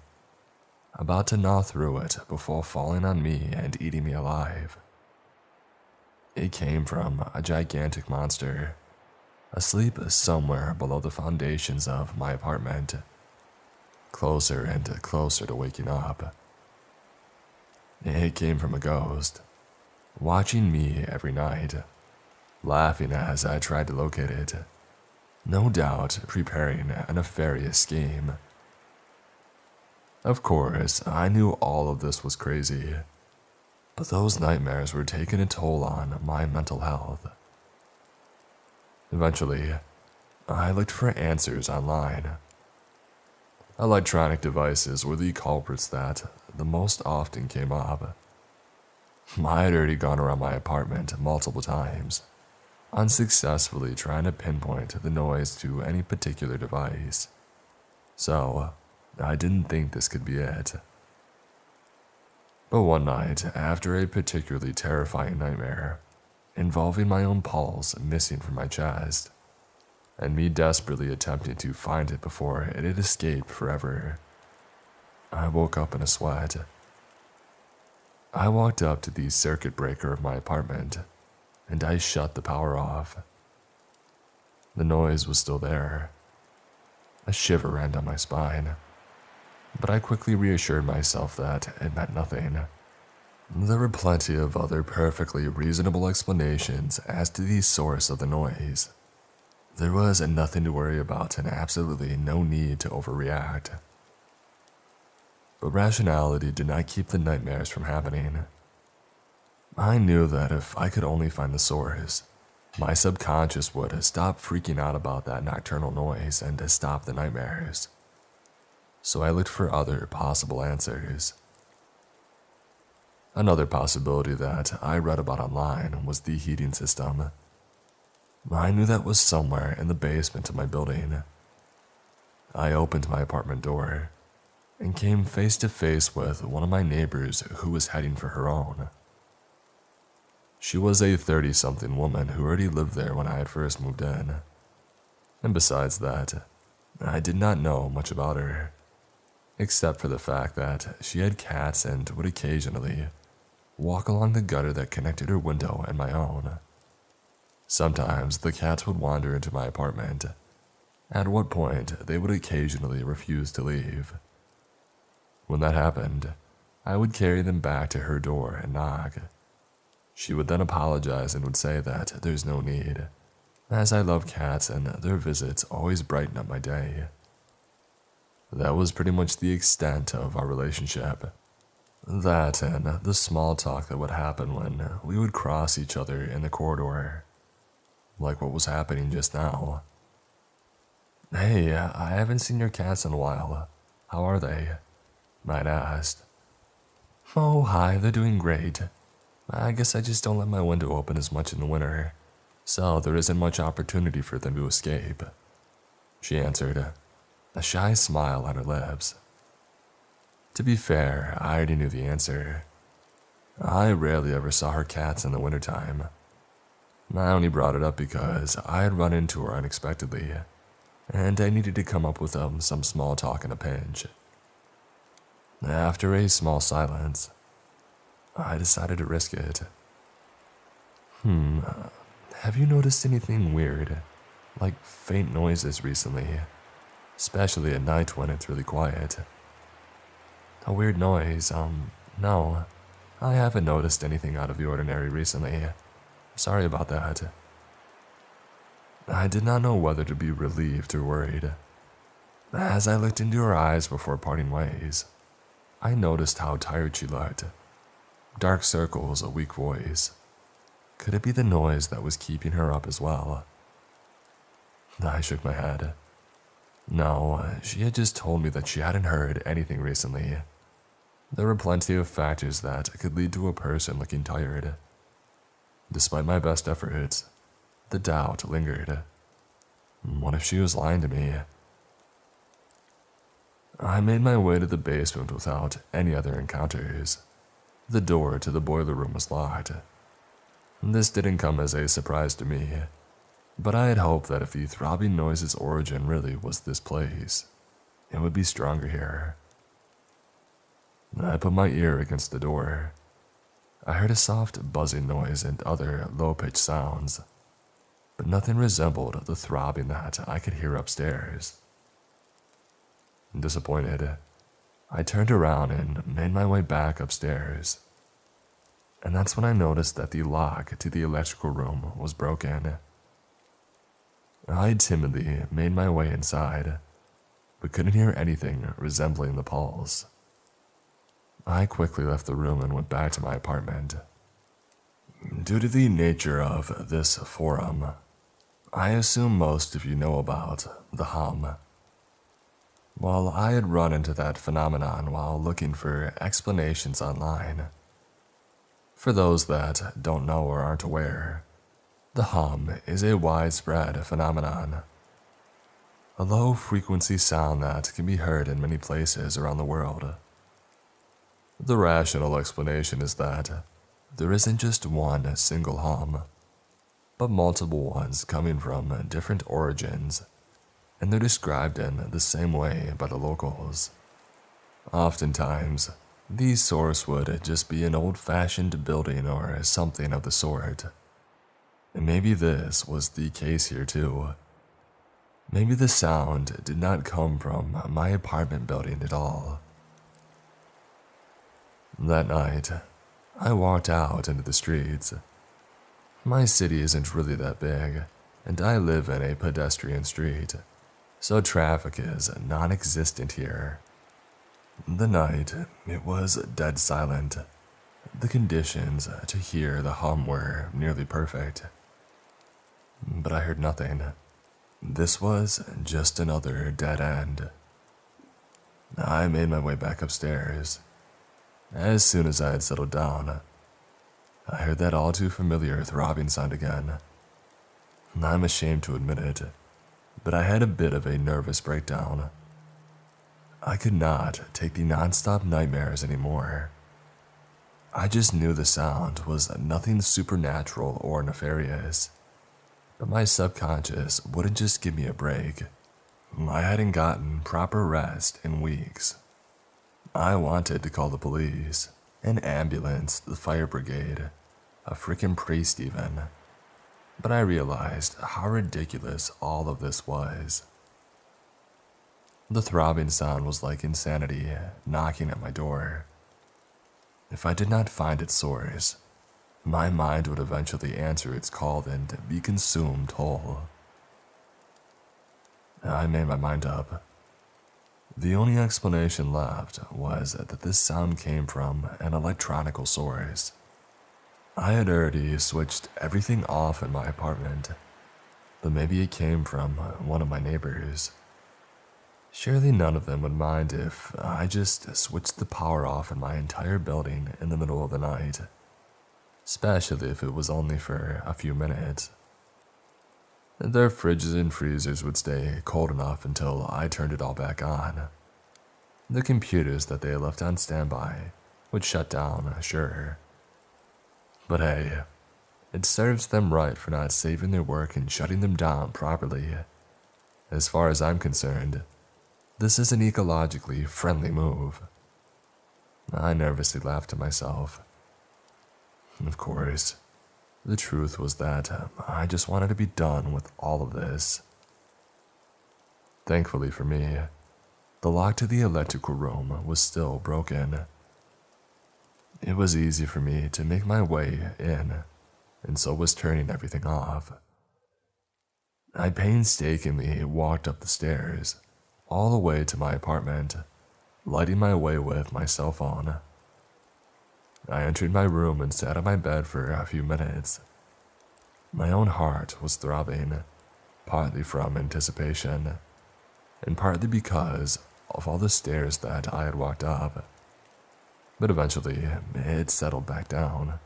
S1: about to gnaw through it before falling on me and eating me alive. It came from a gigantic monster, asleep somewhere below the foundations of my apartment, closer and closer to waking up. It came from a ghost, watching me every night, laughing as I tried to locate it, no doubt preparing a nefarious scheme. Of course, I knew all of this was crazy, but those nightmares were taking a toll on my mental health. Eventually, I looked for answers online. Electronic devices were the culprits that the most often came up. I had already gone around my apartment multiple times, unsuccessfully trying to pinpoint the noise to any particular device, so I didn't think this could be it. But one night, after a particularly terrifying nightmare, involving my own pulse missing from my chest, and me desperately attempting to find it before it had escaped forever, I woke up in a sweat. I walked up to the circuit breaker of my apartment, and I shut the power off. The noise was still there. A shiver ran down my spine, but I quickly reassured myself that it meant nothing. There were plenty of other perfectly reasonable explanations as to the source of the noise. There was nothing to worry about and absolutely no need to overreact. But rationality did not keep the nightmares from happening. I knew that if I could only find the source, my subconscious would stop freaking out about that nocturnal noise and stop the nightmares. So I looked for other possible answers. Another possibility that I read about online was the heating system. I knew that was somewhere in the basement of my building. I opened my apartment door and came face to face with one of my neighbors who was heading for her own. She was a 30-something woman who already lived there when I had first moved in. And besides that, I did not know much about her, except for the fact that she had cats and would occasionally walk along the gutter that connected her window and my own. Sometimes the cats would wander into my apartment, at what point they would occasionally refuse to leave. When that happened, I would carry them back to her door and knock. She would then apologize and would say that there's no need, as I love cats and their visits always brighten up my day. That was pretty much the extent of our relationship. That and the small talk that would happen when we would cross each other in the corridor, like what was happening just now. "Hey, I haven't seen your cats in a while. How are they?" I'd asked. "Oh, hi, they're doing great. I guess I just don't let my window open as much in the winter, so there isn't much opportunity for them to escape," she answered, a shy smile on her lips. To be fair, I already knew the answer. I rarely ever saw her cats in the wintertime. I only brought it up because I had run into her unexpectedly, and I needed to come up with some small talk in a pinch. After a small silence, I decided to risk it. Have you noticed anything weird, like faint noises recently, especially at night when it's really quiet? A weird noise, no. I haven't noticed anything out of the ordinary recently. Sorry about that. I did not know whether to be relieved or worried. As I looked into her eyes before parting ways, I noticed how tired she looked. Dark circles, a weak voice. Could it be the noise that was keeping her up as well? I shook my head. No, she had just told me that she hadn't heard anything recently. There were plenty of factors that could lead to a person looking tired. Despite my best efforts, the doubt lingered. What if she was lying to me? I made my way to the basement without any other encounters. The door to the boiler room was locked. This didn't come as a surprise to me, but I had hoped that if the throbbing noise's origin really was this place, it would be stronger here. I put my ear against the door. I heard a soft buzzing noise and other low-pitched sounds, but nothing resembled the throbbing that I could hear upstairs. Disappointed, I turned around and made my way back upstairs. And that's when I noticed that the lock to the electrical room was broken. I timidly made my way inside, but couldn't hear anything resembling the pulse. I quickly left the room and went back to my apartment. Due to the nature of this forum, I assume most of you know about the hum. Well, I had run into that phenomenon while looking for explanations online. For those that don't know or aren't aware, the hum is a widespread phenomenon. A low-frequency sound that can be heard in many places around the world. The rational explanation is that there isn't just one single hum, but multiple ones coming from different origins, and they're described in the same way by the locals. Oftentimes, the source would just be an old-fashioned building or something of the sort. And maybe this was the case here too. Maybe the sound did not come from my apartment building at all. That night, I walked out into the streets. My city isn't really that big, and I live in a pedestrian street, so traffic is non-existent here. The night, it was dead silent. The conditions to hear the hum were nearly perfect. But I heard nothing. This was just another dead end. I made my way back upstairs. As soon as I had settled down, I heard that all too familiar throbbing sound again. I'm ashamed to admit it, but I had a bit of a nervous breakdown. I could not take the non-stop nightmares anymore. I just knew the sound was nothing supernatural or nefarious, but my subconscious wouldn't just give me a break. I hadn't gotten proper rest in weeks. I wanted to call the police, an ambulance, the fire brigade, a freaking priest even, but I realized how ridiculous all of this was. The throbbing sound was like insanity knocking at my door. If I did not find its source, my mind would eventually answer its call and be consumed whole. I made my mind up. The only explanation left was that this sound came from an electronical source. I had already switched everything off in my apartment, but maybe it came from one of my neighbors. Surely none of them would mind if I just switched the power off in my entire building in the middle of the night, especially if it was only for a few minutes. Their fridges and freezers would stay cold enough until I turned it all back on. The computers that they left on standby would shut down, sure. But hey, it serves them right for not saving their work and shutting them down properly. As far as I'm concerned, this is an ecologically friendly move. I nervously laughed to myself. Of course, the truth was that I just wanted to be done with all of this. Thankfully for me, the lock to the electrical room was still broken. It was easy for me to make my way in, and so was turning everything off. I painstakingly walked up the stairs, all the way to my apartment, lighting my way with my cell phone. I entered my room and sat on my bed for a few minutes. My own heart was throbbing, partly from anticipation, and partly because of all the stairs that I had walked up. But eventually, it settled back down.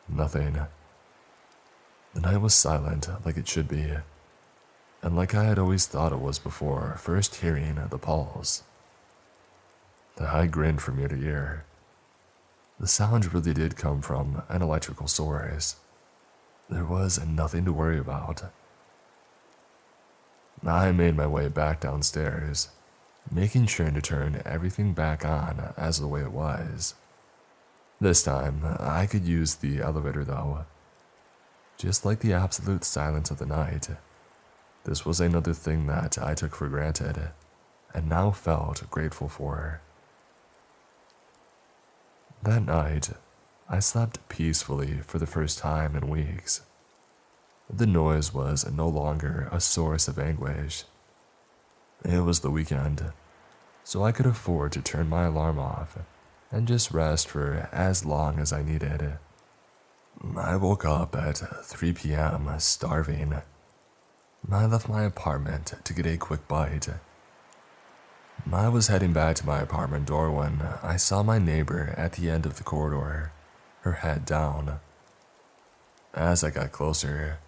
S1: Nothing. The night was silent like it should be, and like I had always thought it was before first hearing the pulse. I grinned from ear to ear. The sound really did come from an electrical source. There was nothing to worry about. I made my way back downstairs, making sure to turn everything back on as the way it was. This time, I could use the elevator though. Just like the absolute silence of the night, this was another thing that I took for granted, and now felt grateful for. That night, I slept peacefully for the first time in weeks. The noise was no longer a source of anguish. It was the weekend, so I could afford to turn my alarm off and just rest for as long as I needed. I woke up at 3 p.m. starving. I left my apartment to get a quick bite. I was heading back to my apartment door when I saw my neighbor at the end of the corridor, her head down. As I got closer,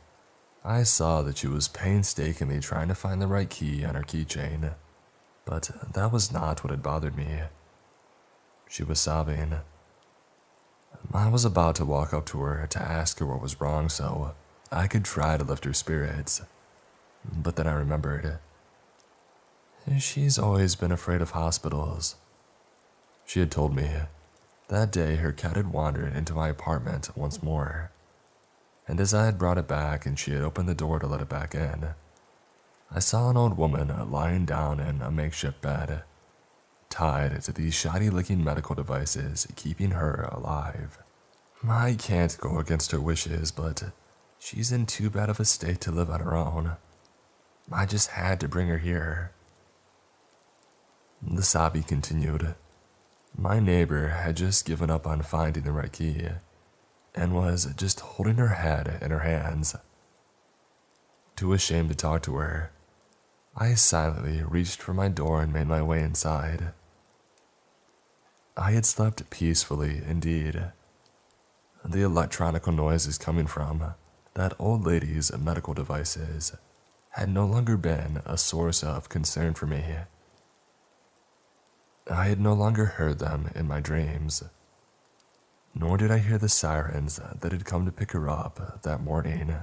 S1: I saw that she was painstakingly trying to find the right key on her keychain, but that was not what had bothered me. She was sobbing. I was about to walk up to her to ask her what was wrong so I could try to lift her spirits, but then I remembered. She's always been afraid of hospitals. She had told me that day her cat had wandered into my apartment once more, and as I had brought it back and she had opened the door to let it back in, I saw an old woman lying down in a makeshift bed, tied to these shoddy-looking medical devices keeping her alive. I can't go against her wishes, but she's in too bad of a state to live on her own. I just had to bring her here. The sobbing continued. My neighbor had just given up on finding the right key and was just holding her head in her hands. Too ashamed to talk to her, I silently reached for my door and made my way inside. I had slept peacefully indeed. The electronical noises coming from that old lady's medical devices had no longer been a source of concern for me. I had no longer heard them in my dreams, nor did I hear the sirens that had come to pick her up that morning.